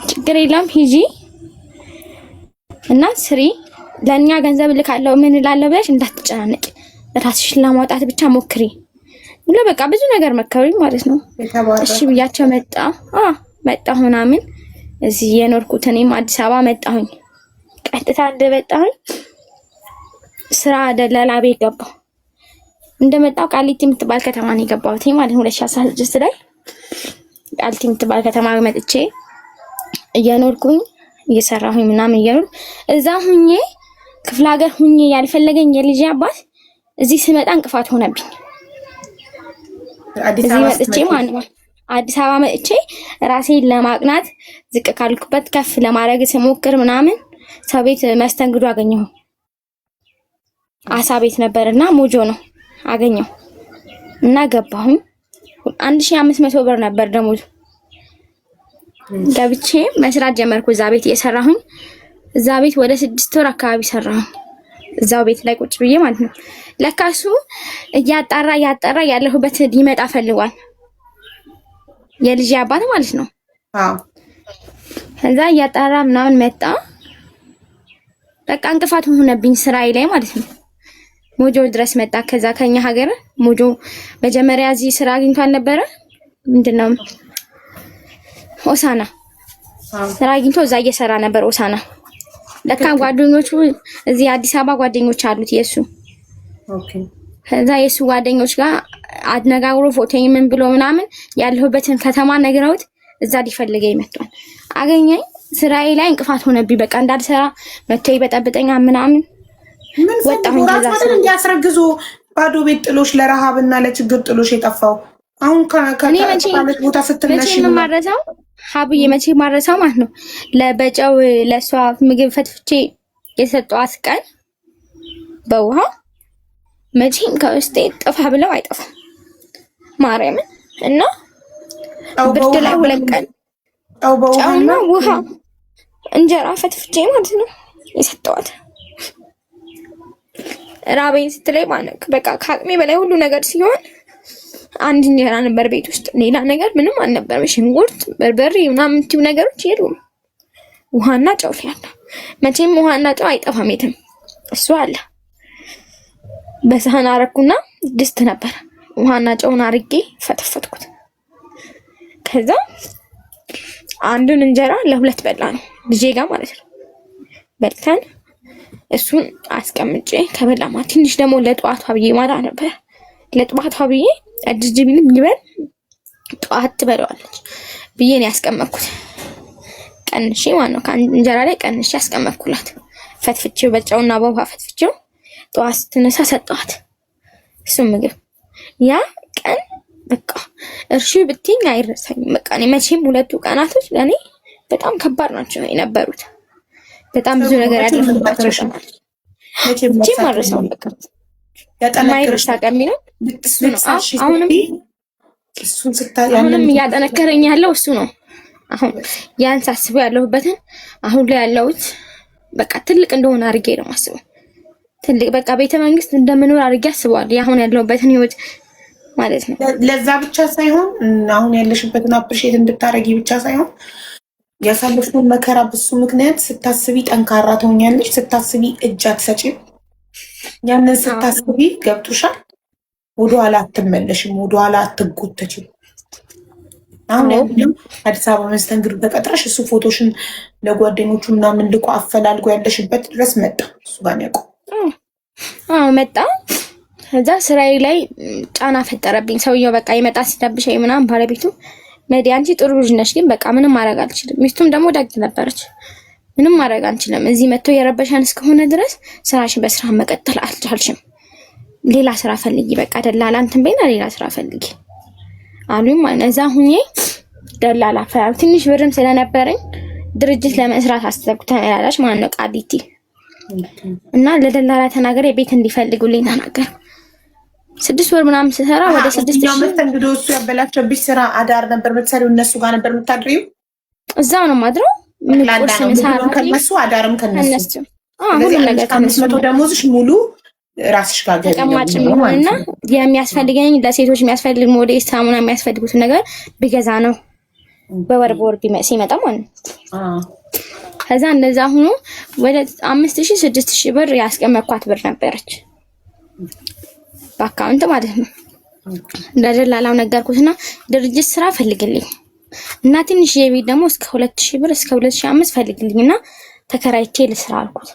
ችግር የለም ሂጂ እና ስሪ፣ ለኛ ገንዘብ ልካለው ምን እላለሁ ብለሽ እንዳትጨናነቂ፣ ራስሽን ለማውጣት ብቻ ሞክሪ ብሎ በቃ ብዙ ነገር መከሩኝ ማለት ነው። እሺ ብያቸው መጣሁ ምናምን እዚህ የኖርኩት እኔም አዲስ አበባ መጣሁኝ። ቀጥታ እንደመጣሁኝ ስራ ደላላ ቤት ገባሁ። እንደመጣሁ ቃሊቲ የምትባል ከተማ ነው የገባሁት ማለት 2016 ላይ ቃሊቲ የምትባል ከተማ መጥቼ እየኖርኩኝ እየሰራሁኝ ምናምን እየኖርኩ እዛ ሁኜ ክፍለ ሀገር ሁኜ ያልፈለገኝ የልጅ አባት እዚህ ስመጣ እንቅፋት ሆነብኝ። አዲስ አበባ መጥቼ ራሴን ለማቅናት ዝቅ ካልኩበት ከፍ ለማድረግ ስሞክር ምናምን ሰው ቤት መስተንግዶ አገኘሁ። አሳ ቤት ነበርና ሞጆ ነው አገኘሁ እና ገባሁኝ። 1500 ብር ነበር ደሞዙ። ገብቼ መስራት ጀመርኩ እዛ ቤት እየሰራሁኝ። እዛ ቤት ወደ 6 ወር አካባቢ ሰራሁኝ። እዛው ቤት ላይ ቁጭ ብዬ ማለት ነው። ለካሱ እያጣራ ያለሁበት ሊመጣ ፈልጓል። የልጅ አባት ማለት ነው። ከዛ እያጣራ ምናምን መጣ። በቃ እንቅፋት ሆነብኝ ስራዬ ላይ ማለት ነው። ሞጆ ድረስ መጣ። ከዛ ከኛ ሀገር ሞጆ መጀመሪያ እዚህ ስራ አግኝቶ አልነበረ ምንድነው ሆሳና ስራ አግኝቶ እዛ እየሰራ ነበር ሆሳና። ለካ ጓደኞቹ እዚህ አዲስ አበባ ጓደኞች አሉት የሱ። ከዛ የሱ ጓደኞች ጋር አነጋግሮ ፎቶዬ ምን ብሎ ምናምን ያለሁበትን ከተማ ነግረውት እዛ ሊፈልገኝ መጥቷል። አገኘኝ። ስራዬ ላይ እንቅፋት ሆነብኝ። በቃ እንዳልሰራ መጥቶ ይበጠብጠኛ ምናምን ወጣሁኝ። ከዛ እንዲያስረግዞ ባዶ ቤት ጥሎሽ ለረሃብና ለችግር ጥሎሽ የጠፋው አሁን ከካለት ቦታ ስትነሽ ማረሳው ሀብዬ መቼ ማረሳው ማለት ነው። ለበጨው ለሷ ምግብ ፈትፍቼ የሰጠዋት ቀን በውሃ መቼም ከውስጤ ጥፋ ብለው አይጠፋም ማርያምን። እና ብርድ ላይ 2 ቀን ጨውና ውሃ እንጀራ ፈትፍቼ ማለት ነው የሰጠዋት። ራበኝ ስትለኝ ማለት በቃ ከአቅሜ በላይ ሁሉ ነገር ሲሆን አንድ እንጀራ ነበር ቤት ውስጥ፣ ሌላ ነገር ምንም አልነበረም። ሽንኩርት፣ በርበሬ ምናምን እንትን ነገሮች የሉም። ውሃና ጨው ያለ መቼም ውሃና ጨው አይጠፋም የትም፣ እሱ አለ። በሳህን አረኩና ድስት ነበር ውሃና ጨውን አርጌ ፈተፈትኩት። ከዛ አንዱን እንጀራ ለ2 በላ ነው ልጄ ጋር ማለት ነው። በልተን እሱን አስቀምጬ ከበላማ ትንሽ ደግሞ ለጧቷ ብዬ ማታ ነበር ለጧቷ ብዬ አጅጅብልም ይበል ጧት ትበለዋለች ብዬ ነው ያስቀመጥኩት። ቀንሼ ማለት ነው ከእንጀራ ላይ ቀንሼ ያስቀመጥኩላት። ፈትፍቼው በጨውና በውሃ ፈትፍቼው ጧት ስትነሳ ሰጠኋት። እሱ ምግብ ያ ቀን በቃ እርሺ ብትኝ አይረሳኝም። በቃ እኔ መቼም 2 ቀናቶች ለኔ በጣም ከባድ ናቸው የነበሩት። በጣም ብዙ ነገር ያደረኩባቸው መቼም አልረሳውም። በቃ የማይረሳ ቀን ነው እሱ ነው። አሁንም እያጠነከረኝ ያለው እሱ ነው። አሁን ያን ሳስበው ያለሁበትን አሁን ላይ ያለሁት በቃ ትልቅ እንደሆነ አድርጌ ነው የማስበው። ትልቅ በቃ ቤተ መንግስት እንደምኖር አድርጌ አስበዋለሁ አሁን ያለሁበትን ህይወት ማለት ነው። ለዛ ብቻ ሳይሆን አሁን ያለሽበትን አፕሪሼት እንድታረጊ ብቻ ሳይሆን ያሳለፍነው መከራ በሱ ምክንያት ስታስቢ ጠንካራ ትሆኛለሽ። ስታስቢ እጅ አትሰጪም። ያንን ስታስቢ ገብቶሻል። ወደኋላ አትመለሽም። ወደኋላ አትጎተችም። አሁን ያለው አዲስ አበባ መስተንግዶ ተቀጥረሽ እሱ ፎቶሽን ለጓደኞቹ ምናምን ልቆ አፈላልጎ ያለሽበት ድረስ መጣ። እሱ ጋር ያውቀው መጣ። ከዛ ስራዬ ላይ ጫና ፈጠረብኝ ሰውየው። በቃ ይመጣ ሲደብሸኝ ምናምን ባለቤቱ መዲ አንቺ ጥሩ ልጅ ነሽ፣ ግን በቃ ምንም ማድረግ አልችልም። ሚስቱም ደግሞ ደግ ነበረች። ምንም ማድረግ አንችልም፣ እዚህ መጥቶ የረበሻን እስከሆነ ድረስ ስራሽን በስራ መቀጠል አልቻልሽም፣ ሌላ ስራ ፈልጊ፣ በቃ ደላላ እንትን በይና ሌላ ስራ ፈልጊ አሉኝ። እዛ ሁኜ ደላላ ፈራው። ትንሽ ብርም ስለነበረኝ ድርጅት ለመስራት አስተኩት ተናላሽ ማን ነው ቃሊቲ እና ለደላላ ተናገረ ቤት እንዲፈልጉልኝ ተናገር። 6 ወር ምናምን ስሰራ ወደ 6000 መስተንግዶ እሱ ያበላቸብሽ ስራ አዳር ነበር የምትሰሪው? እነሱ ጋር ነበር የምታድሪው? እዛው ነው ማድረው። ምን ቁርስ ምሳራ ከነሱ አዳርም ከነሱ ሁሉ ነገር ከነሱ ደሞዝሽ ሙሉ ራስሽ ጋር ተቀማጭ ነውና የሚያስፈልገኝ ለሴቶች የሚያስፈልግ ሞዴስ ሳሙና የሚያስፈልጉት ነገር ቢገዛ ነው በወር ሲመጣ ማለት ነው። ከዛ እንደዛ ሆኖ ወደ 5000 6000 ብር ያስቀመጥኳት ብር ነበረች በአካውንት ማለት ነው። ለደላላው ነገርኩትና ድርጅት ስራ ፈልግልኝ እና ትንሽ የቤት ደግሞ እስከ 2000 ብር እስከ 2005 ፈልግልኝና ተከራይቼ ልስራ አልኩት።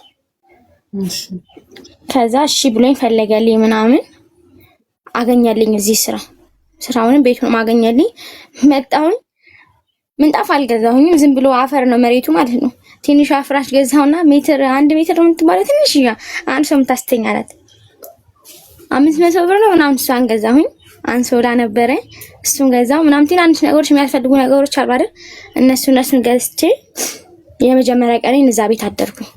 ከዛ እሺ ብሎኝ ፈለገልኝ ምናምን አገኘልኝ። እዚህ ስራውንም ቤቱን ማገኘልኝ። መጣሁኝ። ምንጣፍ አልገዛሁኝም፣ ዝም ብሎ አፈር ነው መሬቱ ማለት ነው። ትንሽ አፍራሽ ገዛውና ሜትር 1 ሜትር ነው የምትባለው ትንሽ አንድ ሰው የምታስተኛለት 500 ብር ነው ምናምን። እሷን ገዛሁኝ። አንሶላ ነበረ እሱን ገዛው ምናምን። ትናንሽ ነገሮች የሚያስፈልጉ ነገሮች አሉ አይደል? እነሱን ገዝቼ የመጀመሪያ ቀኔን እዛ ቤት አደርኩኝ።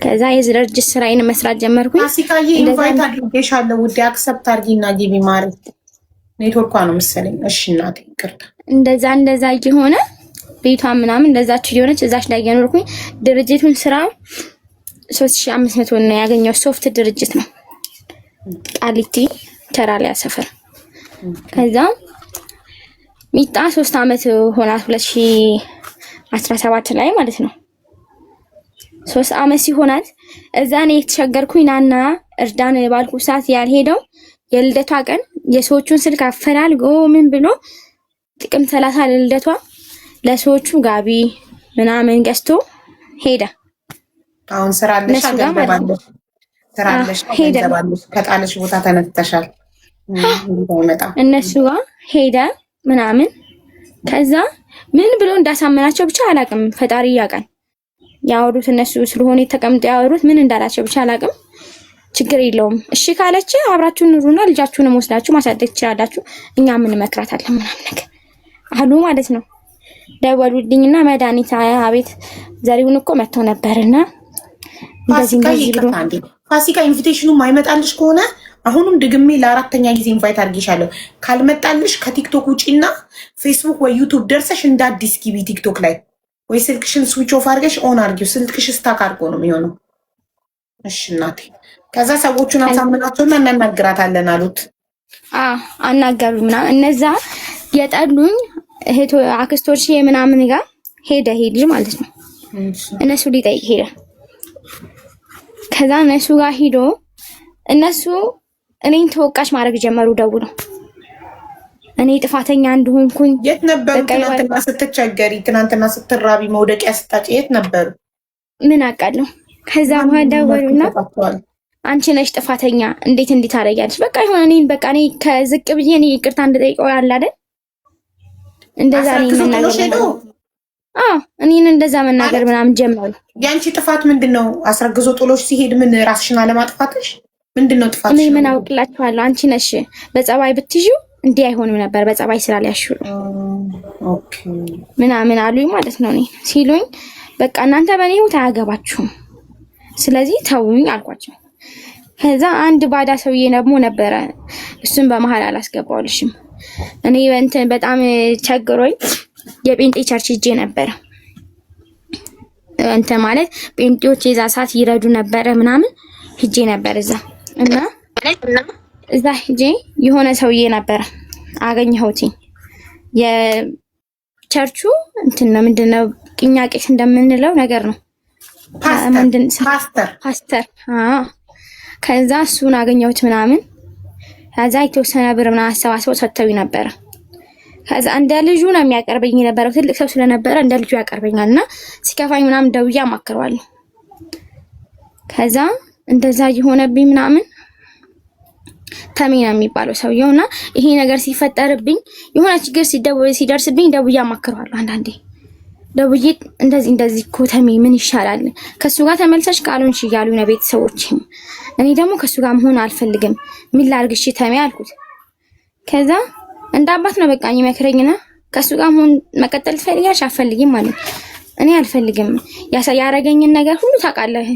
ከዛ የድርጅት ስራዬን መስራት ጀመርኩኝ። አሲካዬ ኢንቫይት አድርጌሻለሁ ውዴ፣ አክሰፕት አድርጊና ግቢ ማለት ኔትወርኳ ነው መሰለኝ። እሺ እናቴ ይቅርታ። እንደዛ እየሆነ ቤቷ ምናምን እንደዛች እየሆነች እዛች ላይ እየኖርኩኝ ድርጅቱን ስራ 3500 ነው ያገኘው። ሶፍት ድርጅት ነው ቃሊቲ ተራሊያ ሰፈር። ከዛ ሚጣ 3 አመት ሆናት 2017 ላይ ማለት ነው። 3 አመት ሲሆናት እዛ ነው የተቸገርኩኝ ናና እርዳን ባልኩ ሰዓት ያልሄደው የልደቷ ቀን የሰዎቹን ስልክ አፈላልጎ ምን ብሎ ጥቅምት 30 ለልደቷ ለሰዎቹ ጋቢ ምናምን ገዝቶ ሄደ። አሁን ስራ አለሽ አገባለሽ ስራለሽ ገንዘባለሽ ከጣለሽ ቦታ ተነስተሻል። እነሱ ጋር ሄደ ምናምን። ከዛ ምን ብሎ እንዳሳመናቸው ብቻ አላቅም፣ ፈጣሪ ያውቃል። ያወሩት እነሱ ስለሆነ ተቀምጠው ያወሩት ምን እንዳላቸው ብቻ አላቅም። ችግር የለውም እሺ ካለች አብራችሁን ኑሩና ልጃችሁንም ወስዳችሁ ማሳደግ ትችላላችሁ፣ እኛ ምን መክራታለን ምናምን ነገር አሉ ማለት ነው። ደወሉልኝና መድኃኒት አቤት ዘሪሁን እኮ መጥተው ነበርና እንደዚህ ብሎ ፋሲካ ኢንቪቴሽኑ ማይመጣልሽ ከሆነ አሁንም ድግሜ ለ4ኛ ጊዜ ኢንቫይት አድርጌሻለሁ። ካልመጣልሽ ከቲክቶክ ውጪና ፌስቡክ ወይ ዩቲዩብ ደርሰሽ እንደ አዲስ ግቢ ቲክቶክ ላይ ወይ ስልክሽን ስዊች ኦፍ አድርገሽ ኦን አድርጊው። ስልክሽ ስታክ አድርጎ ነው የሚሆነው። እሺ እናቴ። ከዛ ሰዎቹን አሳምናቸውና እናናግራታለን አሉት። አናገሩኝና እነዛ የጠሉኝ እህቶ አክስቶች ምናምን ጋር ሄደ ልጅ ማለት ነው። እነሱ ሊጠይቅ ሄደ። ከዛ እነሱ ጋር ሂዶ እነሱ እኔን ተወቃሽ ማድረግ ጀመሩ። ደውለው እኔ ጥፋተኛ እንደሆንኩኝ። የት ነበሩ ትናንትና ስትቸገሪ፣ ትናንትና ስትራቢ፣ መውደቂያ ስታጭ የት ነበሩ? ምን አውቃለሁ። ከዛ በኋላ ደወሉና አንቺ ነሽ ጥፋተኛ፣ እንዴት ታደርጊያለሽ? በቃ ይሁን እኔን በቃ እኔ ከዝቅ ብዬ እኔ ይቅርታ እንድጠይቀው ያለ አይደል እንደዛ ነው መናገር። እኔን እንደዛ መናገር ምናምን ጀመሩ። ያንቺ ጥፋት ምንድነው? አስረግዞ ጥሎሽ ሲሄድ ምን ራስሽን አለማጥፋትሽ ምንድነው ጥፋትሽ? እኔ ምን አውቅላችኋለሁ? አንቺ ነሽ በጸባይ ብትይዩ እንዲህ አይሆንም ነበር፣ በጸባይ ስላልያሽው ኦኬ ምናምን አሉኝ ማለት ነው። እኔ ሲሉኝ በቃ እናንተ በእኔ ህይወት አያገባችሁም፣ ስለዚህ ተውኝ አልኳቸው። ከዛ አንድ ባዳ ሰውዬ ደግሞ ነበረ፣ እሱን በመሀል አላስገባውልሽም። እኔ እንትን በጣም ቸግሮኝ የጴንጤ ቸርች ሄጄ ነበረ። እንትን ማለት ጴንጤዎች የዛ ሰዓት ይረዱ ነበረ ምናምን ሄጄ ነበር እዛ እና እዛ ሄጄ የሆነ ሰውዬ ነበረ አገኘሁት። የቸርቹ እንትን ነው ምንድነው ቅኛ ቄስ እንደምንለው ነገር ነው። ፓስተር ከዛ እሱን አገኘሁት ምናምን። ከዛ የተወሰነ ብር ምናምን አሰባስበው ሰጥተውኝ ነበረ። ከዛ እንደ ልጁ ነው የሚያቀርበኝ የነበረው፣ ትልቅ ሰው ስለነበረ እንደ ልጁ ያቀርበኛል እና ሲከፋኝ ምናምን ደውዬ አማክረዋለሁ። ከዛ እንደዛ የሆነብኝ ምናምን ተሜ ነው የሚባለው ሰውየው እና ይሄ ነገር ሲፈጠርብኝ የሆነ ችግር ሲደርስብኝ ደውዬ አማክረዋለሁ። አንዳንዴ ደውዬ እንደዚህ እኮ ተሜ ምን ይሻላል ከሱ ጋር ተመልሰሽ ካልሆንሽ እያሉኝ ነው ቤተሰቦች። እኔ ደግሞ ከሱ ጋር መሆን አልፈልግም፣ ምን ላድርግ እሺ ተሜ አልኩት። ከዛ እንደ አባት ነው በቃ ይመክረኝና ከሱ ጋር መሆን መቀጠል ትፈልጊያለሽ? አልፈልግም ማለት እኔ አልፈልግም፣ ያረገኝን ነገር ሁሉ ታውቃለህ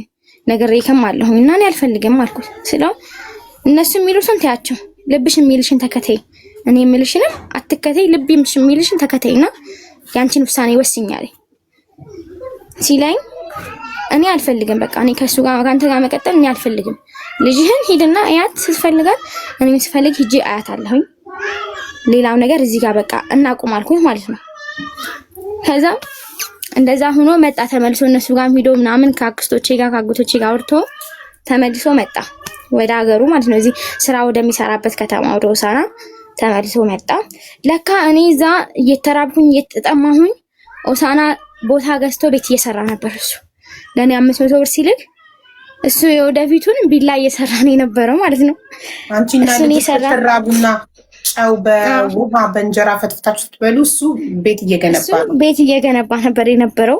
ነግሬከም አለሁኝ እና እኔ አልፈልግም አልኩት። ስለው እነሱ የሚሉትን ተያቸው፣ ልብሽ የሚልሽን ተከተይ፣ እኔ የሚልሽንም አትከተይ፣ ልብሽ የሚልሽን ተከተይና ያንቺን ውሳኔ ወስኛለሁ ሲለኝ እኔ አልፈልግም በቃ እኔ ከሱ ጋር ካንተ ጋር መቀጠል እኔ አልፈልግም። ልጅህን ሂድና አያት ስትፈልጋት እኔም ስፈልግ ሂጂ አያት አለሁኝ። ሌላው ነገር እዚህ ጋር በቃ እናቁም አልኩኝ ማለት ነው። ከዛ እንደዛ ሆኖ መጣ ተመልሶ እነሱ ጋር ሄዶ ምናምን ከአክስቶቼ ጋር ከአጎቶቼ ጋር አውርቶ ተመልሶ መጣ ወደ ሀገሩ ማለት ነው። እዚህ ስራ ወደሚሰራበት ከተማ ወደ ሆሳና ተመልሶ መጣ። ለካ እኔ እዛ እየተራብኩኝ እየተጠማሁኝ ሆሳና ቦታ ገዝቶ ቤት እየሰራ ነበር እሱ ለኔ 500 ብር ሲልክ እሱ የወደፊቱን ቢላ እየሰራ ነው የነበረው ማለት ነው። አንቺና ልጅ ተራቡና ጫው በውሃ በእንጀራ ፈትፍታችሁ ስትበሉ እሱ ቤት እየገነባ ነበር የነበረው።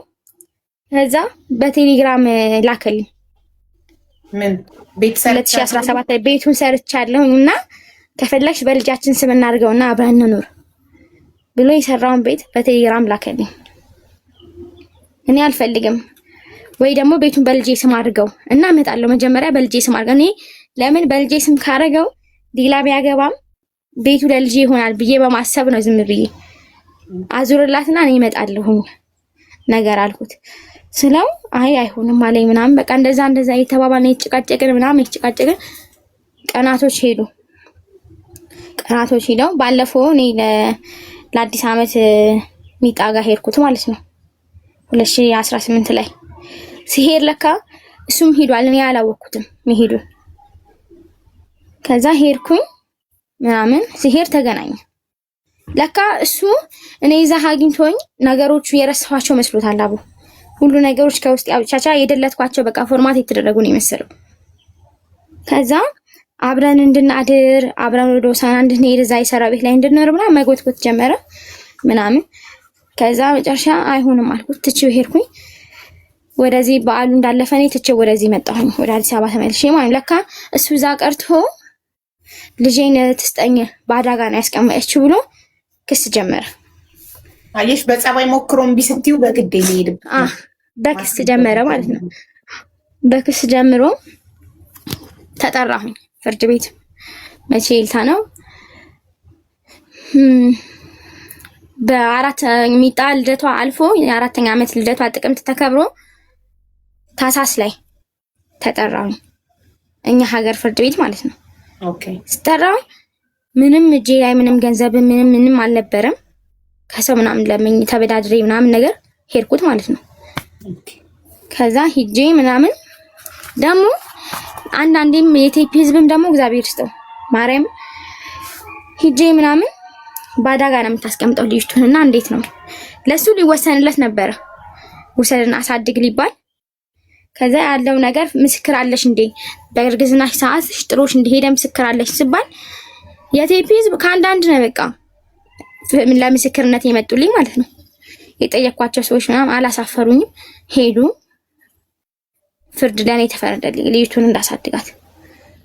ከዛ በቴሌግራም ላከልኝ ምን ቤት 2017 ቤቱን ሰርቻለሁና ከፈለግሽ በልጃችን ስም እናድርገውና አብረን እንኑር ብሎ የሰራውን ቤት በቴሌግራም ላከልኝ። እኔ አልፈልግም ወይ ደግሞ ቤቱን በልጄ ስም አድርገው እና እመጣለሁ። መጀመሪያ በልጄ ስም አድርገው። እኔ ለምን በልጄ ስም ካረገው ዲላ ቢያገባም ቤቱ ለልጄ ይሆናል ብዬ በማሰብ ነው ዝም ብዬ አዙርላትና እኔ እመጣለሁ ነገር አልኩት ስለው አይ አይሆንም አለኝ ምናምን በቃ እንደዛ እየተባባልን የተጨቃጨቅን ቀናቶች ሄደው ባለፈው እኔ ለአዲስ ዓመት ሚጣ ጋር ሄድኩት ማለት ነው 2018 ላይ ሲሄድ ለካ እሱም ሄዷል እኔ አላወቅኩትም መሄዱን ከዛ ሄድኩኝ ምናምን ሲሄድ ተገናኘ ለካ እሱ እኔ እዛ አግኝቶኝ ነገሮቹ የረሳኋቸው መስሎታል አቡ ሁሉ ነገሮች ከውስጥ ያውጫቻ የደለትኳቸው በቃ ፎርማት የተደረጉ ነው የመሰለው ከዛ አብረን እንድናድር አብረን ወደ ሆሳዕና እንድንሄድ እዛ የሰራ ቤት ላይ እንድንኖር ምናምን መጎትጎት ጀመረ ምናምን ከዛ መጨረሻ አይሆንም አልኩት ትቼው ሄድኩኝ ወደዚህ በዓሉ እንዳለፈ እኔ ትቼው ወደዚህ መጣሁኝ ወደ አዲስ አበባ ተመልሼ ማለት ለካ እሱ እዛ ቀርቶ ልጄን ትስጠኝ ባዳጋ ነው ያስቀመጠችው ብሎ ክስ ጀመረ አየሽ በጸባይ ሞክሮ እምቢ ስትይው በግድ ይሄድ በክስ ጀመረ ማለት ነው በክስ ጀምሮ ተጠራሁኝ ፍርድ ቤት መቼ ይልታ ነው በአራት ሚጣ ልደቷ አልፎ የአራተኛ ዓመት ልደቷ ጥቅምት ተከብሮ ታሳስ ላይ ተጠራሁኝ እኛ ሀገር ፍርድ ቤት ማለት ነው ኦኬ ተጠራሁ ምንም እጄ ላይ ምንም ገንዘብ ምንም አልነበረም ከሰው ምናምን ለምን ተበዳድሬ ምናምን ነገር ሄድኩት ማለት ነው ከዛ ሂጄ ምናምን ደግሞ አንዳንዴም የኢትዮጵያ ህዝብም ደግሞ እግዚአብሔር ይስጠው ማርያም ሂጄ ምናምን ባዳጋ ነው የምታስቀምጠው ልጅቱንና እንዴት ነው ለሱ ሊወሰንለት ነበር ወሰድና አሳድግ ሊባል ከዛ ያለው ነገር ምስክር አለሽ እንዴ በእርግዝናሽ ሰዓት ጥሮሽ እንደሄደ ምስክር አለሽ ሲባል የኢትዮጵያ ህዝብ ከአንዳንድ ነው በቃ ለምስክርነት የመጡልኝ ማለት ነው የጠየኳቸው ሰዎች ምናምን አላሳፈሩኝም ሄዱ ፍርድ ለኔ ተፈረደልኝ ልጅቱን እንዳሳድጋት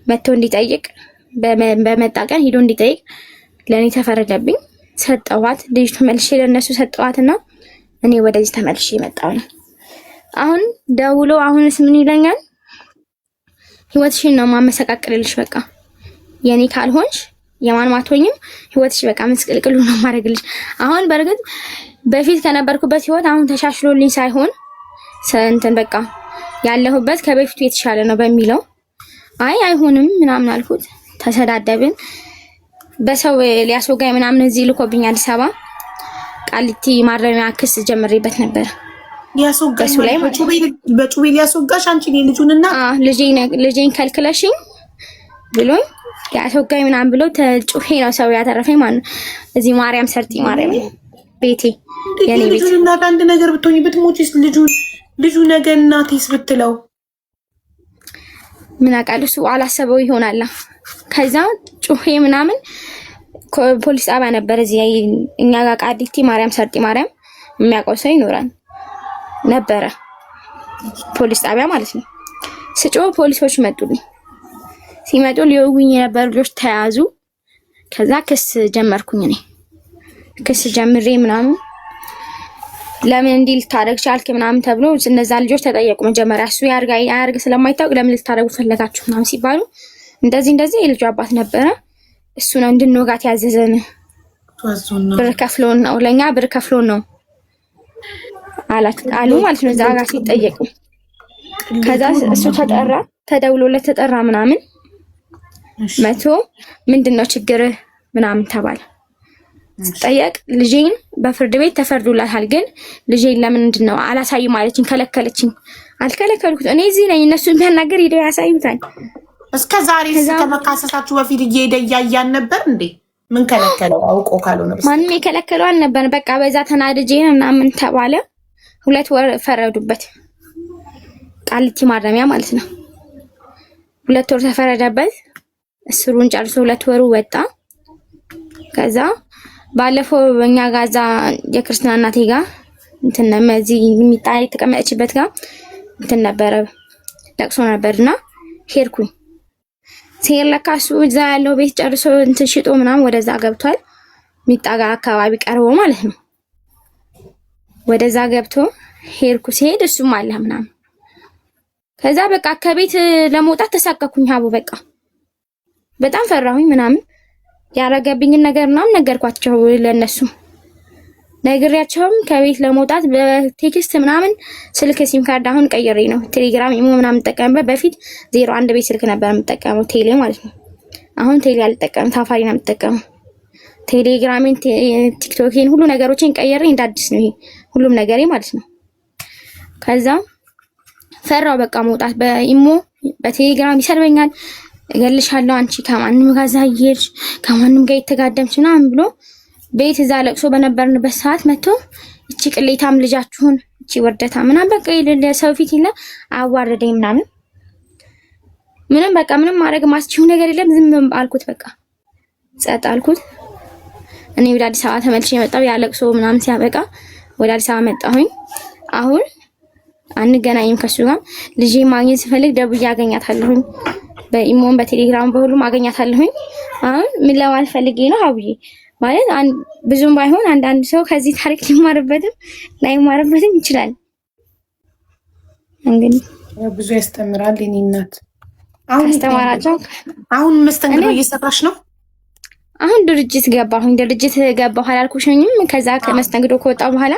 መጥቶ እንዲጠይቅ በመጣ ቀን ሄዶ እንዲጠይቅ ለኔ ተፈረደብኝ ሰጠዋት ልጅቱ መልሼ ለነሱ ሰጠዋትና እኔ ወደዚህ ተመልሼ መጣሁኝ አሁን ደውሎ አሁንስ ምን ይለኛል ህይወትሽን ነው ማመሰቃቀልልሽ በቃ የኔ ካልሆንሽ የማን ማቶኝም ህይወትሽ በቃ መስቀልቅሉ ነው ማረግልሽ አሁን በርግጥ በፊት ከነበርኩበት ህይወት አሁን ተሻሽሎልኝ ሳይሆን እንትን በቃ ያለሁበት ከበፊቱ የተሻለ ነው በሚለው አይሆንም ምናምን አልኩት ተሰዳደብን በሰው ሊያስወጋኝ ምናምን እዚህ ልኮብኝ አዲስ አበባ ቃሊቲ ማረሚያ ክስ ጀምሬበት ነበር ያስወጋሽ ላይ በጩቤ ሊያስወጋሽ አንቺ ልጁንና ልጄን ከልክለሽኝ ብሎኝ ያስወጋኝ ምናምን ብሎ ተጩሄ ነው ሰው ያተረፈኝ ማለት እዚህ ማርያም ሰርጢ ማርያም ቤቴ የኔ ቤት ልጁንና አንድ ነገር ብትሆኚ ብትሞቺስ ልጁ ነገ እናቴስ ብትለው ምን አውቃለሁ እሱ አላሰበው ይሆናል ከዛ ጩሄ ምናምን ፖሊስ ጣቢያ ነበር እዚህ እኛ ጋር ቃሊቲ ማርያም ሰርጢ ማርያም የሚያውቀው ሰው ይኖራል ነበረ ፖሊስ ጣቢያ ማለት ነው ስጮ ፖሊሶች መጡልኝ ሲመጡ ሊወጉኝ የነበሩ ልጆች ተያዙ ከዛ ክስ ጀመርኩኝ እኔ ክስ ጀምሬ ምናምን ለምን እንዲህ ልታረግ ቻልክ ምናምን ተብሎ እነዛ ልጆች ተጠየቁ መጀመሪያ እሱ ያርግ ስለማይታወቅ ለምን ልታረጉ ፈለጋችሁ ምናምን ሲባሉ እንደዚህ የልጁ አባት ነበረ እሱ ነው እንድንወጋት ያዘዘን ብር ከፍሎን ነው ለኛ ብር ከፍሎን ነው አሉ ማለት ነው እዛ ጋር ሲጠየቁ ከዛ እሱ ተደውሎለት ተጠራ ምናምን መቶ ምንድነው ችግር ምናምን ተባለ ጠየቅ ልጄን በፍርድ ቤት ተፈርዶላታል ግን ልጄን ለምንድነው አላሳይ ማለችኝ ከለከለችኝ አልከለከልኩት እኔ እዚህ ነኝ እነሱን ቢያናገር ሄደው ያሳዩታል እስከ ዛሬ ከመካሰሳችሁ በፊት እየሄደ እያያን ነበር እንዴ ምን ከለከለው አውቆ ካልሆነ ማንም የከለከለው አልነበር በቃ በዛ ተናድጄ ምናምን ተባለ 2 ወር ፈረዱበት ቃሊቲ ማረሚያ ማለት ነው 2 ወር ተፈረደበት እስሩን ጨርሶ 2 ወሩ ወጣ ከዛ ባለፈው በእኛ ጋዛ የክርስቲና እናቴ ጋር እንትን እዚህ የሚጣይ ተቀመጠችበት ጋር እንትን ነበረ ለቅሶ ነበርና ሄድኩኝ ሲሄድ ለካ እሱ እዛ ያለው ቤት ጨርሶ እንትን ሽጦ ምናምን ወደዛ ገብቷል ሚጣጋ አካባቢ ቀርቦ ማለት ነው ወደዛ ገብቶ ሄድኩ ሲሄድ እሱም አለ ምናምን ከዛ በቃ ከቤት ለመውጣት ተሳቀኩኝ ሀቡ በቃ በጣም ፈራሁኝ ምናምን ያረገብኝን ነገር ምናምን ነገርኳቸው ለነሱ ነግሬያቸውም ከቤት ለመውጣት በቴክስት ምናምን ስልክ ሲም ካርድ አሁን ቀይሬ ነው ቴሌግራም ኢሞ ምናምን ተጠቀምበት። በፊት 01 ቤት ስልክ ነበር የምጠቀመው ቴሌ ማለት ነው። አሁን ቴሌ አልጠቀምም፣ ታፋሪ ነው የምጠቀመው። ቴሌግራሜን፣ ቲክቶኬን ሁሉ ነገሮችን ቀይሬ እንዳዲስ ነው ይሄ ሁሉም ነገሬ ማለት ነው። ከዛ ፈራው በቃ መውጣት። በኢሞ በቴሌግራም ይሰርበኛል፣ እገልሻለሁ አንቺ ከማንም ጋር ዛየሽ ከማንም ጋር የተጋደምሽ ምናምን ብሎ ቤት እዛ ለቅሶ በነበርንበት ሰዓት መጥቶ እቺ ቅሌታም ልጃችሁን እቺ ወርደታ ምናምን በቃ የሌለ ሰው ፊት ይላ አዋረደኝ ምናምን ምንም በቃ ምንም ማድረግ ማስችው ነገር የለም። ዝም አልኩት፣ በቃ ጸጥ አልኩት። እኔ ወደ አዲስ አበባ ተመልሼ የመጣው ያለቅሶ ምናምን ሲያበቃ ወደ አዲስ አበባ መጣሁኝ። አሁን አንገናኝም ከሱ ጋር ልጄ ማግኘት ስፈልግ ደውዬ አገኛታለሁኝ። በኢሞን በቴሌግራም በሁሉም አገኛታለሁኝ። አሁን ምን ለማለት ፈልጌ ነው አብዬ ማለት ብዙም ባይሆን አንዳንድ ሰው ከዚህ ታሪክ ሊማርበትም ላይማርበትም ይችላል። እንግዲህ ብዙ ያስተምራል። የኔ እናት አሁን አስተማራቸው። አሁን መስተንግዶ እየሰራሽ ነው? አሁን ድርጅት ገባሁ አላልኩሽኝም? ከዛ ከመስተንግዶ ከወጣሁ በኋላ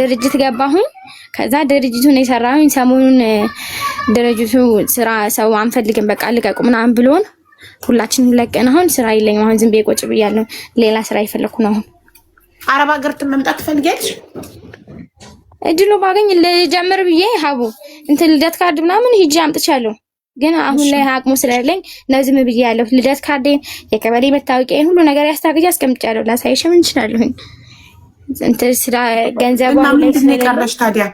ድርጅት ገባሁኝ። ከዛ ድርጅቱን የሰራሁኝ ሰሞኑን ድርጅቱ ስራ ሰው አንፈልግም በቃ ልቀቁ ምናምን ብሎን ሁላችንም ለቀን አሁን ስራ የለኝም። አሁን ዝም ብዬ ቁጭ ብያለሁ። ሌላ ስራ እየፈለኩ ነው። አሁን አረብ ሀገር መምጣት ትፈልጊያለሽ? እድሉ ባገኝ ልጀምር ብዬ ሀቡ እንትን ልደት ካርድ ምናምን ሂጅ አምጥቻለሁ። ግን አሁን ላይ አቅሙ ስለሌለኝ ነው ዝም ብዬ ያለሁ። ልደት ካርዴን፣ የቀበሌ መታወቂያን ሁሉ ነገር ያስታግጃ አስቀምጫለሁ። ላሳይሽም እንችላለሁ። እንትን ስራ ገንዘብ እና ምን ትነቀረሽ ታዲያ?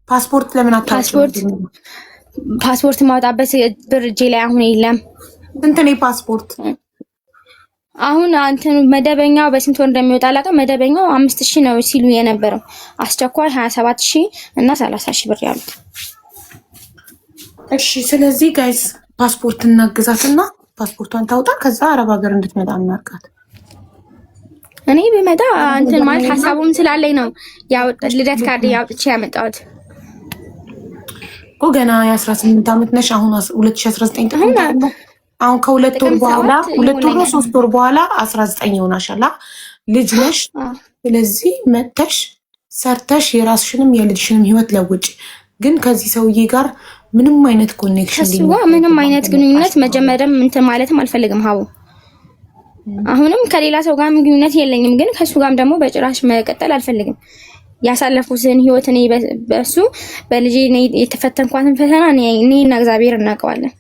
ፓስፖርት ለምን አታውቂም? ፓስፖርት ማውጣበት ብር እጄ ላይ አሁን የለም። ስንት ነው ፓስፖርት? አሁን አንተን መደበኛው በስንት ወር እንደሚወጣ አላውቅም። መደበኛው 5000 ነው ሲሉ የነበረው፣ አስቸኳይ 27000 እና 30000 ብር ያሉት። እሺ ስለዚህ ጋይስ ፓስፖርት እናግዛትና ፓስፖርቷን ታውጣ፣ ከዛ አረብ ሀገር እንድትመጣ እናርጋት። እኔ በመጣ እንትን ማለት ሐሳቡም ስላለኝ ነው ያው ልደት ካርድ ያውጥቼ ያመጣሁት። ገና የ18 ዓመት ነሽ። አሁን 2019 ተፈንታለሁ። አሁን ከሁለት ወር በኋላ 3 ወር በኋላ 19 ይሆናሻል። ልጅ ነሽ። ስለዚህ መጥተሽ ሰርተሽ የራስሽንም የልጅሽንም ህይወት ለውጭ። ግን ከዚህ ሰውዬ ጋር ምንም አይነት ኮኔክሽን ምንም አይነት ግንኙነት መጀመሪያም እንትን ማለትም አልፈልግም ሀቡ። አሁንም ከሌላ ሰው ጋር ግንኙነት የለኝም፣ ግን ከሱ ጋርም ደግሞ በጭራሽ መቀጠል አልፈልግም። ያሳለፉትን ህይወት እኔ በሱ በልጄ የተፈተንኳትን ፈተና እኔና እግዚአብሔር እናውቀዋለን።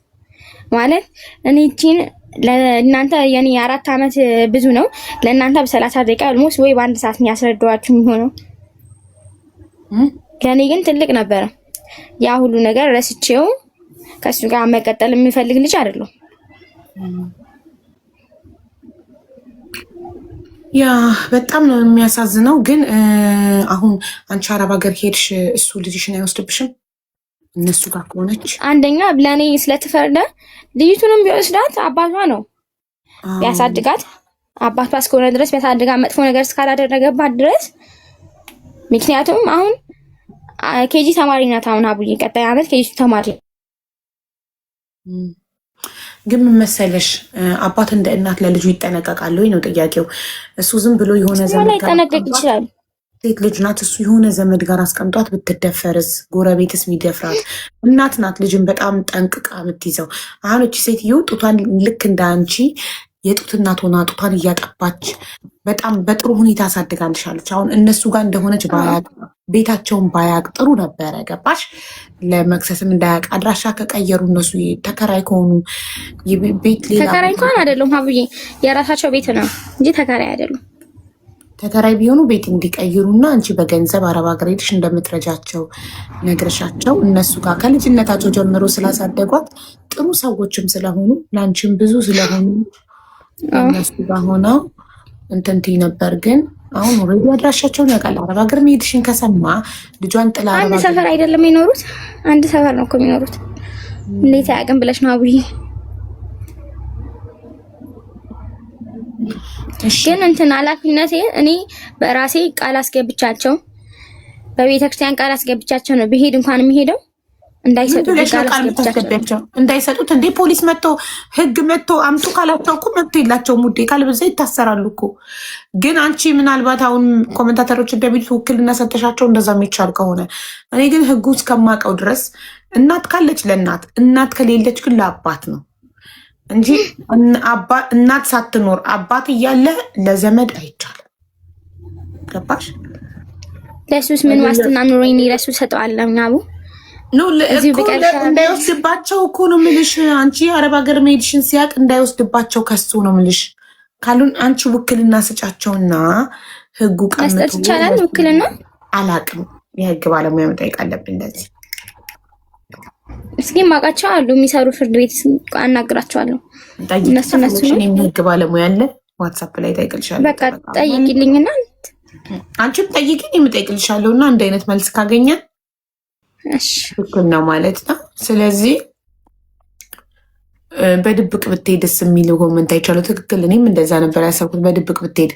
ማለት እኔ እቺን ለእናንተ የኔ 4 ዓመት ብዙ ነው፣ ለእናንተ በ30 ደቂቃ ኦልሞስት ወይ በአንድ ሰዓት ያስረዳዋችሁ የሚሆነው ለእኔ ግን ትልቅ ነበረ። ያ ሁሉ ነገር ረስቼው ከሱ ጋር መቀጠል የሚፈልግ ልጅ አይደለም። ያ በጣም ነው የሚያሳዝነው። ግን አሁን አንቺ አረብ ሀገር ሄድሽ፣ እሱ ልጅሽን አይወስድብሽም? እነሱ ጋር ከሆነች አንደኛ ለኔ ስለተፈረደ ልጅቱንም ቢወስዳት አባቷ ነው ቢያሳድጋት፣ አባቷ እስከሆነ ድረስ ቢያሳድጋት መጥፎ ነገር እስካላደረገባት ድረስ። ምክንያቱም አሁን ኬጂ ተማሪ ናት። አሁን አቡዬ ቀጣይ ዓመት ኬጂ ተማሪ። ግን ምን መሰለሽ አባት እንደ እናት ለልጁ ይጠነቀቃል ወይ ነው ጥያቄው። እሱ ዝም ብሎ የሆነ ዘመድ ጋር ይጠነቀቅ ይችላል። ሴት ልጅ ናት። እሱ የሆነ ዘመድ ጋር አስቀምጧት ብትደፈርስ? ጎረቤትስ ሚደፍራት? እናት ናት ልጅን በጣም ጠንቅቃ የምትይዘው። አሁን እቺ ሴትዮ ጡቷን ልክ እንደ አንቺ የጡት እናት ሆና ጡቷን እያጠባች በጣም በጥሩ ሁኔታ አሳድጋልሻለች። አሁን እነሱ ጋር እንደሆነች ባያቅ፣ ቤታቸውን ባያቅ ጥሩ ነበረ። ገባሽ? ለመክሰስም እንዳያቅ አድራሻ ከቀየሩ እነሱ ተከራይ ከሆኑ ቤት ሌላ ተከራይ እንኳን አይደሉም ሀቡዬ፣ የራሳቸው ቤት ነው እንጂ ተከራይ አይደሉም። ተከራይ ቢሆኑ ቤት እንዲቀይሩና አንቺ በገንዘብ አረብ ሀገር ሄድሽ እንደምትረጃቸው ነግረሻቸው እነሱ ጋር ከልጅነታቸው ጀምሮ ስላሳደጓት ጥሩ ሰዎችም ስለሆኑ ለአንቺም ብዙ ስለሆኑ እነሱ ጋር ሆነው እንትን ትይ ነበር። ግን አሁን ኦልሬዲ አድራሻቸውን ያውቃል። አረብ ሀገር መሄድሽን ከሰማ ልጇን ጥላ አንድ ሰፈር አይደለም የሚኖሩት፣ አንድ ሰፈር ነው እኮ የሚኖሩት። እንዴት አያውቅም ብለሽ ነው አቡዬ? ግን እንትን ኃላፊነቴ እኔ በራሴ ቃል አስገብቻቸው በቤተክርስቲያን ቃል አስገብቻቸው ነው ብሄድ እንኳን የሚሄደው እንዳይሰጡት እንዴ ፖሊስ መጥቶ ህግ መጥቶ አምጡ ካላቸው እኮ መጥቶ የላቸውም ውዴ፣ ካልበዛ ይታሰራሉ እኮ። ግን አንቺ ምናልባት አሁን ኮመንታተሮች እንደሚሉት ውክልና ሰተሻቸው እንደዛ የሚቻል ከሆነ እኔ ግን ህጉ እስከማውቀው ድረስ እናት ካለች ለእናት እናት ከሌለች ግን ለአባት ነው እንጂ እናት ሳትኖር አባት እያለ ለዘመድ አይቻልም። ገባሽ? ለሱስ ምን ዋስትና ኑሮኝ ለሱ ሰጠዋለሁ አቡ እንዳይወስድባቸው እኮ ነው የምልሽ። አንቺ አረብ ሀገር መሄድሽን ሲያቅ እንዳይወስድባቸው ከሱ ነው የምልሽ። ካሉን አንቺ ውክልና ስጫቸውና ህጉ መስጠት ይቻላል። ውክልና አላቅም፣ የህግ ባለሙያ መጠየቅ አለብን። እንደዚህ እስኪ ማውቃቸው አሉ የሚሰሩ ፍርድ ቤት አናግራቸዋለሁ። እነሱ ህግ ባለሙያ አለ ዋትሳፕ ላይ ጠይቅልሻለሁ። በቃ ጠይቂልኝና አንቺም ጠይቂኝ የምጠይቅልሻለሁ እና አንድ አይነት መልስ ካገኘን ትክክል ነው ማለት ነው። ስለዚህ በድብቅ ብትሄድ ደስ የሚል ኮመንት አይቻለሁ። ትክክል፣ እኔም እንደዛ ነበር ያሰብኩት። በድብቅ ብትሄድ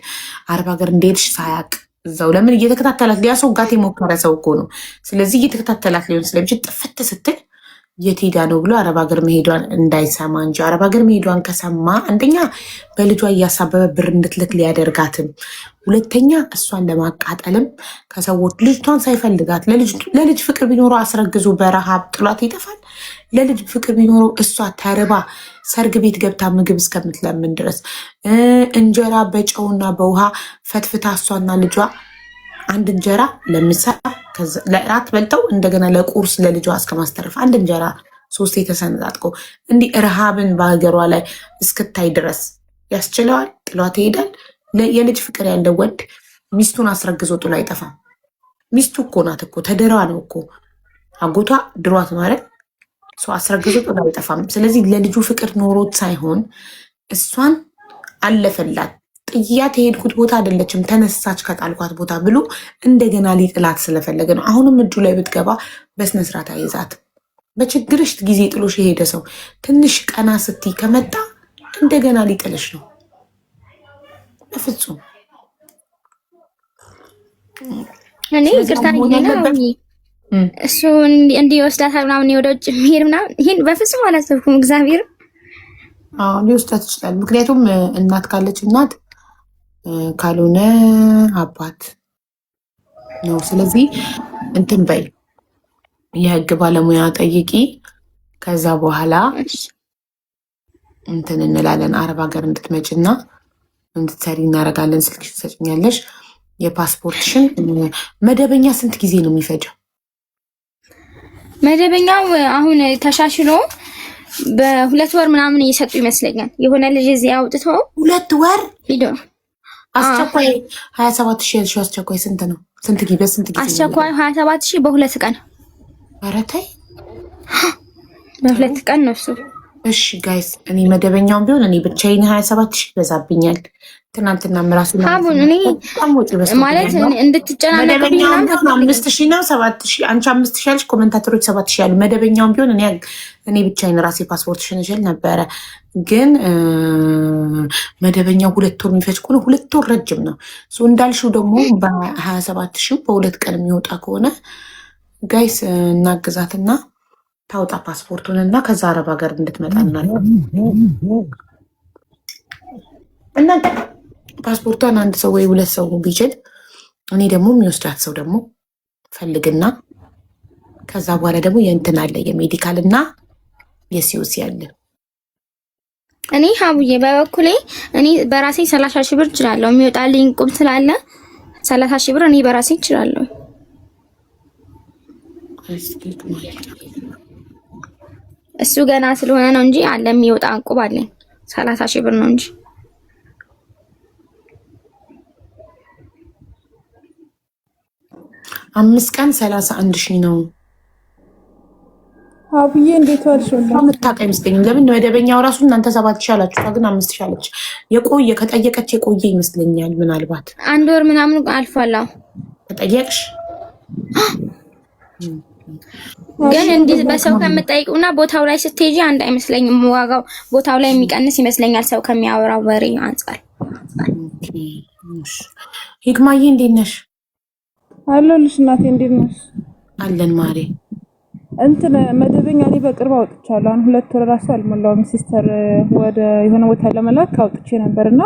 አረብ ሀገር እንደሄድሽ ሳያቅ እዛው ለምን እየተከታተላት ሊያስወጋት የሞከረ ሰው እኮ ነው። ስለዚህ እየተከታተላት ሊሆን ስለሚችል ጥፍት ስትል የት ሄዳ ነው ብሎ አረብ ሀገር መሄዷን እንዳይሰማ እንጂ አረብ ሀገር መሄዷን ከሰማ አንደኛ በልጇ እያሳበበ ብር እንድትልክ ሊያደርጋትም፣ ሁለተኛ እሷን ለማቃጠልም ከሰዎች ልጅቷን ሳይፈልጋት ለልጅ ፍቅር ቢኖረው አስረግዞ በረሃብ ጥሏት ይጠፋል። ለልጅ ፍቅር ቢኖረው እሷ ተርባ ሰርግ ቤት ገብታ ምግብ እስከምትለምን ድረስ እንጀራ በጨውና በውሃ ፈትፍታ እሷና ልጇ አንድ እንጀራ ለምሳ ለእራት በልተው እንደገና ለቁርስ ለልጇ እስከማስተረፍ አንድ እንጀራ ሶስት የተሰነጣጥቆ እንዲህ ረሃብን በሀገሯ ላይ እስክታይ ድረስ ያስችለዋል። ጥሏት ይሄዳል። የልጅ ፍቅር ያለው ወንድ ሚስቱን አስረግዞ ጥሎ አይጠፋም። ሚስቱ እኮ ናት እኮ ተድራ ነው እኮ አጎቷ ድሯት ማለት ሰው አስረግዞ ጥሎ አይጠፋም። ስለዚህ ለልጁ ፍቅር ኖሮት ሳይሆን እሷን አለፈላት ጥያት የሄድኩት ቦታ አይደለችም ተነሳች ከጣልኳት ቦታ ብሎ እንደገና ሊጥላት ስለፈለገ ነው። አሁንም እጁ ላይ ብትገባ በስነስርዓት አይዛት። በችግርሽ ጊዜ ጥሎሽ የሄደ ሰው ትንሽ ቀና ስትይ ከመጣ እንደገና ሊጥልሽ ነው። በፍጹም እኔ ይቅርታ እሱ እንዲወስዳታል ምናምን ወደ ውጭ የሚሄድ ምናምን ይሄን በፍጹም አላሰብኩም። እግዚአብሔር ሊወስዳት ይችላል። ምክንያቱም እናት ካለች እናት ካልሆነ አባት ነው። ስለዚህ እንትን በይ የህግ ባለሙያ ጠይቂ። ከዛ በኋላ እንትን እንላለን። አረብ ሀገር እንድትመጭና እንድትሰሪ እናደርጋለን። ስልክ ትሰጭኛለሽ። የፓስፖርትሽን መደበኛ ስንት ጊዜ ነው የሚፈጀው? መደበኛው አሁን ተሻሽሎ በ2 ወር ምናምን እየሰጡ ይመስለኛል። የሆነ ልጅ እዚህ አውጥተው 2 ወር ሂዶ አስቸኳይ 27,000 ያልሽው አስቸኳይ ስንት ነው? ስንት ጊዜ በስንት ጊዜ? አስቸኳይ 27,000 በ2 ቀን። ኧረ ተይ በ2 ቀን ነው እሱ። እሺ ጋይስ እኔ መደበኛውን ቢሆን እኔ ብቻዬን 27,000 ይበዛብኛል። ትናንትና ራሱ አሁን እኔ ማለት እንድትጨናነቅ መደበኛውን ቢሆን 5,000 ነው 7,000 አንቺ 5,000 ያልሽ ኮሜንታተሮች 7,000 ያሉ። መደበኛውን ቢሆን እኔ ብቻዬን ራሴ ፓስፖርትሽን ይዤ ነበረ። ግን መደበኛው 2 ወር የሚፈጅ ከሆነ 2 ወር ረጅም ነው። እንዳልሽው ደግሞ በ27,000 በ2 ቀን የሚወጣ ከሆነ ጋይስ እናግዛትና ታውጣ ፓስፖርቱን እና ከዛ አረብ ሀገር እንድትመጣ እና ፓስፖርቷን አንድ ሰው ወይ 2 ሰው ቢችል እኔ ደግሞ የሚወስዳት ሰው ደግሞ ፈልግና ከዛ በኋላ ደግሞ የእንትን አለ የሜዲካል እና የሲዩሲ አለ። እኔ ሀቡዬ በበኩሌ እኔ በራሴ 30,000 ብር እችላለሁ። የሚወጣልኝ ቁም ስላለ 30,000 ብር እኔ በራሴ እችላለሁ። እሱ ገና ስለሆነ ነው እንጂ አለ የሚወጣ እንቁብ አለኝ 30,000 ብር ነው እንጂ 5 ቀን 31,000 ነው። አብዬ እንዴት ዋልሽ? የምታውቅ አይመስለኝም። ለምን መደበኛው ራሱ እናንተ 7,000 አላችሁ፣ ግን 5,000 አለች። የቆየ ከጠየቀች የቆየ ይመስለኛል። ምናልባት 1 ወር ምናምን አልፏል። ከጠየቅሽ ግን እንዲህ በሰው ከምጠይቁና ቦታው ላይ ስትሄጂ አንድ አይመስለኝም። ዋጋው ቦታው ላይ የሚቀንስ ይመስለኛል ሰው ከሚያወራው ወሬ አንጻር። ሂክማዬ እንዴት ነሽ? አለሁልሽ እናቴ እንዴት ነሽ? አለን ማሬ። እንትን መደበኛ እኔ በቅርብ አውጥቻለሁ። አሁን 2 ወር ራሱ አልሞላውም። ሲስተር ወደ የሆነ ቦታ ለመላክ አውጥቼ ነበርና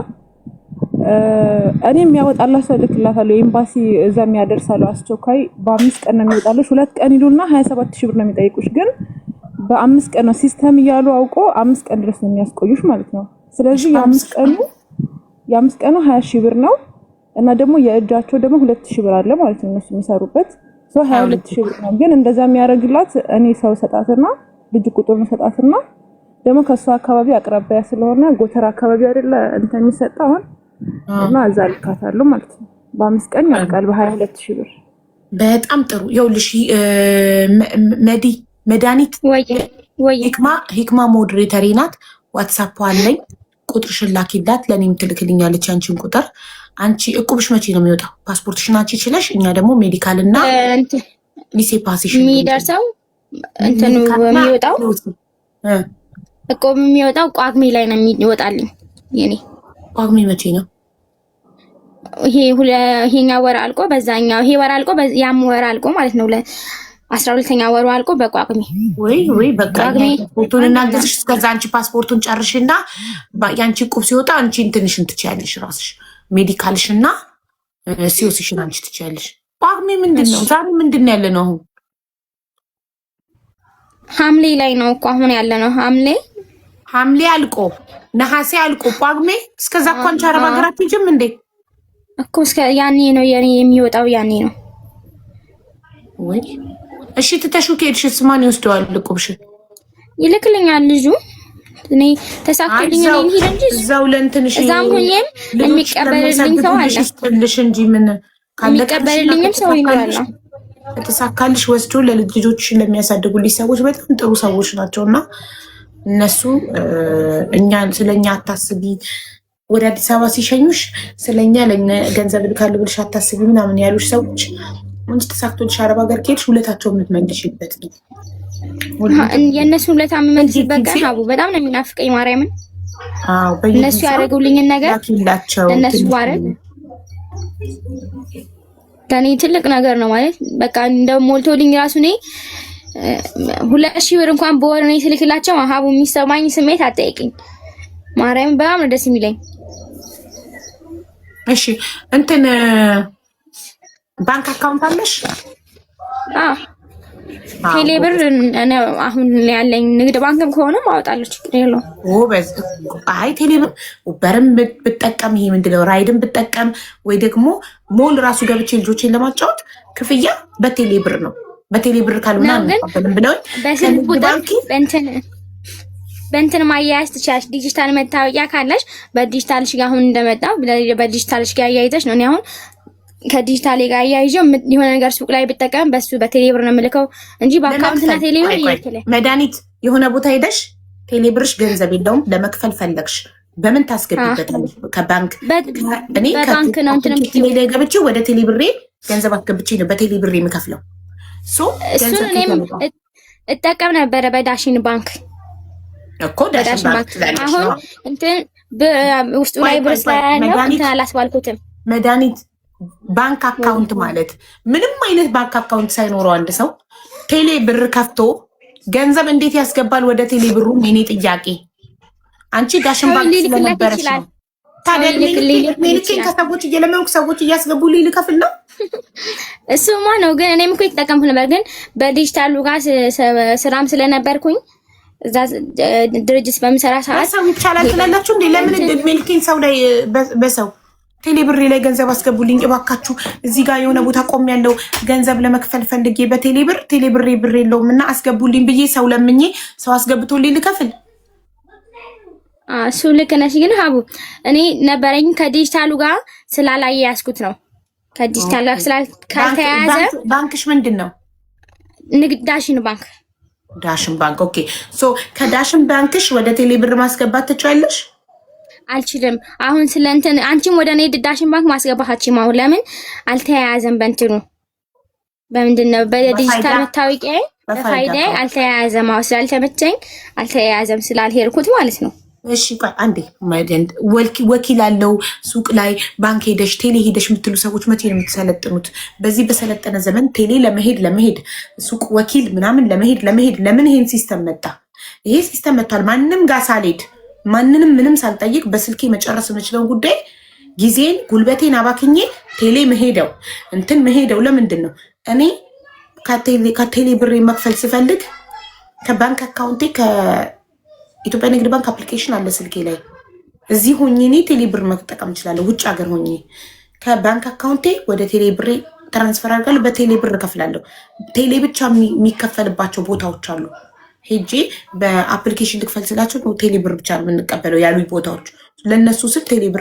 እኔ የሚያወጣላት ሰው ልክላታለሁ። ኤምባሲ እዛ የሚያደርሳለሁ። አስቸኳይ በ5 ቀን ነው የሚወጣልሽ። 2 ቀን ይሉና 27000 ብር ነው የሚጠይቁሽ። ግን በ5 ቀን ነው ሲስተም እያሉ አውቆ 5 ቀን ድረስ ነው የሚያስቆዩሽ ማለት ነው። ስለዚህ የ5 ቀኑ 20000 ብር ነው እና ደግሞ የእጃቸው ደግሞ 2000 ብር አለ ማለት ነው እነሱ የሚሰሩበት ሰው 22000 ብር ነው። ግን እንደዛ የሚያደርግላት እኔ ሰው ሰጣትና ልጅ ቁጥሩን ሰጣትና ደግሞ ከሷ አካባቢ አቅራቢያ ስለሆነ ጎተራ አካባቢ አይደለ እንትን የሚሰጣው እና እዛ ልካታለሁ ማለት ነው። በ5 ቀን ያልቃል በ22000 ብር። በጣም ጥሩ። ይኸውልሽ መድኃኒት ወይ ሂክማ ሞዴሬተሪ ናት። ዋትሳፕ አለኝ። ቁጥርሽን ላኪላት፣ ለእኔም ትልክልኛለች አንቺን ቁጥር። አንቺ እቁብሽ መቼ ነው የሚወጣው? ፓስፖርትሽን አንቺ ችለሽ፣ እኛ ደግሞ ሜዲካል እና ሊሴ ፓሲሽን የሚደርሰው እንትኑ የሚወጣው እቁብ የሚወጣው ቋግሜ ላይ ነው የሚወጣልኝ። የኔ ቋግሜ መቼ ነው? ይሄኛው ወር አልቆ በዛኛው ይሄ ወር አልቆ ያም ወር አልቆ ማለት ነው። 12ኛ ወሩ አልቆ በቋግሜ ወይ በቃ ፎቶን እናገዝሽ። እስከዛ አንቺ ፓስፖርቱን ጨርሽና ያንቺ ቁብ ሲወጣ አንቺ እንትንሽን ትችያለሽ። ራስሽ ሜዲካልሽና ሲኦሲሽን አንቺ ትችያለሽ። ቋግሜ ምንድነው? ዛሬ ምንድነው ያለ ነው? አሁን ሐምሌ ላይ ነው እኮ አሁን ያለ ነው። ሐምሌ አልቆ ነሐሴ አልቆ ቋግሜ። እስከዛ እኮ አንቺ አረብ ሀገራት ሂጂም እንዴ እኮ እስከ ያኔ ነው የኔ የሚወጣው ያኔ ነው። ወይ እሺ ትተሽው ከሄድሽስ ማን ይወስደዋል? ልቁብሽን ይልክልኛል ልጁ። እኔ ተሳክቶልኝ ነው ይሄድ እንጂ እዛው ለእንትንሽ እዛም ሆኜም የሚቀበልልኝ ሰው አለ። ልሽ እንጂ ምን የሚቀበልልኝም ሰው ይኖራል። ተሳካልሽ ወስዶ ለልጆችሽን ለሚያሳድጉልሽ ሰዎች በጣም ጥሩ ሰዎች ናቸውና እነሱ ስለኛ አታስቢ፣ ወደ አዲስ አበባ ሲሸኙሽ ስለኛ ገንዘብ ልካል ብልሽ አታስቢ ምናምን ያሉሽ ሰዎች እንጂ ተሳክቶልሽ አረብ ሀገር ከሄድሽ ሁለታቸውን የምትመልሽበት ነው። የእነሱ ሁለታ የምመልስበት ቀን ሀቡ በጣም ነው የሚናፍቀኝ ማርያምን። እነሱ ያደረጉልኝን ነገር እነሱ ማረግ ለእኔ ትልቅ ነገር ነው ማለት በቃ እንደው ሞልቶልኝ ራሱ እኔ 2000 ብር እንኳን በወር እኔ ስልክላቸው ሀቡ የሚሰማኝ ስሜት አጠይቅኝ ማርያምን በጣም ነው ደስ የሚለኝ። እሺ እንትን ባንክ አካውንት አለሽ? ቴሌብር አሁን ያለኝ ንግድ ባንክም ከሆነ ማውጣለሁ ችግር የለውም። አይ ቴሌብር በርም ብጠቀም ይሄ ምንድነው ራይድን ብጠቀም ወይ ደግሞ ሞል ራሱ ገብቼ ልጆቼን ለማጫወት ክፍያ በቴሌብር ነው። በቴሌብር ካልሆነ አንቀበልም ብለው በስልክ ቁጥር በእንትን ማያያዝ ትችያለሽ። ዲጂታል መታወቂያ ካለሽ በዲጂታልሽ ጋር አሁን እንደመጣ በዲጂታልሽ ጋር አያይዘሽ ነው። እኔ አሁን ከዲጂታል ጋር አያይዤው የሆነ ነገር ሱቅ ላይ ብጠቀም በሱ በቴሌብር ነው የምልከው እንጂ በአካውንትና ቴሌብር ይከለ መድኃኒት የሆነ ቦታ ሄደሽ ቴሌብርሽ ገንዘብ የለውም ለመክፈል ፈለግሽ በምን ታስገቢበታለሽ? ከባንክ እኔ ከባንክ ነው እንትን ላይ ገብቼ ወደ ቴሌብሬ ገንዘብ አስገብቼ ነው በቴሌብሬ የምከፍለው። እሱን እኔም እጠቀም ነበረ በዳሽን ባንክ እኮ ዳሽን ባንክ አሁን እንትን ውስጡ ላይ ብር ስላለው እንትን አላስባልኩትም። መድኃኒት ባንክ አካውንት ማለት ምንም አይነት ባንክ አካውንት ሳይኖረው አንድ ሰው ቴሌ ብር ከፍቶ ገንዘብ እንዴት ያስገባል ወደ ቴሌ ብሩ? የኔ ጥያቄ አንቺ ዳሽን ባንክ ስለነበረች ነው። ታዲያ ሜልኬን ከሰዎች እየለመንኩ ሰዎች እያስገቡ ልከፍል ነው። እሱማ ነው። ግን እኔም እኮ የተጠቀምኩ ነበር። ግን በዲጂታሉ ጋር ስራም ስለነበርኩኝ እዛ ድርጅት በምሰራ ሰዓት ሰው ይቻላል ትላላችሁ እንዴ? ለምን ሜልኬን ሰው ላይ በሰው ቴሌብሬ ላይ ገንዘብ አስገቡልኝ እባካችሁ፣ እዚህ ጋር የሆነ ቦታ ቆም ያለው ገንዘብ ለመክፈል ፈልጌ ቴሌብሬ ብር የለውም እና አስገቡልኝ ብዬ ሰው ለምኜ ሰው አስገብቶልኝ ልከፍል። እሱ ልክ ነሽ። ግን ሀቡ እኔ ነበረኝ ከዲጂታሉ ጋር ስላላየ ያስኩት ነው። ከዲጂታል ጋር ካልተያያዘ ባንክሽ ምንድን ነው? ንግድ ዳሽን ባንክ። ዳሽን ባንክ ኦኬ። ሶ ከዳሽን ባንክሽ ወደ ቴሌብር ማስገባት ትችላለሽ? አልችልም። አሁን ስለእንትን አንቺም ወደ እኔ ዳሽን ባንክ ማስገባታችም አሁን ለምን አልተያያዘም? በእንትኑ በምንድነው በዲጂታል መታወቂያ በፋይዳ አልተያያዘም። አሁን ስላልተመቸኝ አልተያያዘም ስላልሄድኩት ማለት ነው። እሺ ቆይ አንዴ ወኪል አለው ሱቅ ላይ ባንክ ሄደሽ ቴሌ ሄደሽ የምትሉ ሰዎች መቼ ነው የምትሰለጥኑት? በዚህ በሰለጠነ ዘመን ቴሌ ለመሄድ ሱቅ ወኪል ምናምን ለመሄድ ለምን ይሄን ሲስተም መጣ? ይሄ ሲስተም መጥቷል። ማንም ጋር ሳልሄድ ማንንም ምንም ሳልጠይቅ በስልኬ መጨረስ የምችለውን ጉዳይ ጊዜን ጉልበቴን አባክኜ ቴሌ መሄደው ለምንድን ነው? እኔ ከቴሌ ብሬ መክፈል ስፈልግ ከባንክ አካውንቴ ኢትዮጵያ ንግድ ባንክ አፕሊኬሽን አለ ስልኬ ላይ። እዚህ ሆኜ እኔ ቴሌ ብር መጠቀም እችላለሁ። ውጭ ሀገር ሆኜ ከባንክ አካውንቴ ወደ ቴሌ ብሬ ትራንስፈር አድርጋለሁ። በቴሌ ብር እከፍላለሁ። ቴሌ ብቻ የሚከፈልባቸው ቦታዎች አሉ። ሄጄ በአፕሊኬሽን ልክፈል ስላቸው ቴሌ ብር ብቻ ነው የምንቀበለው ያሉኝ ቦታዎች። ለእነሱ ስል ቴሌ ብር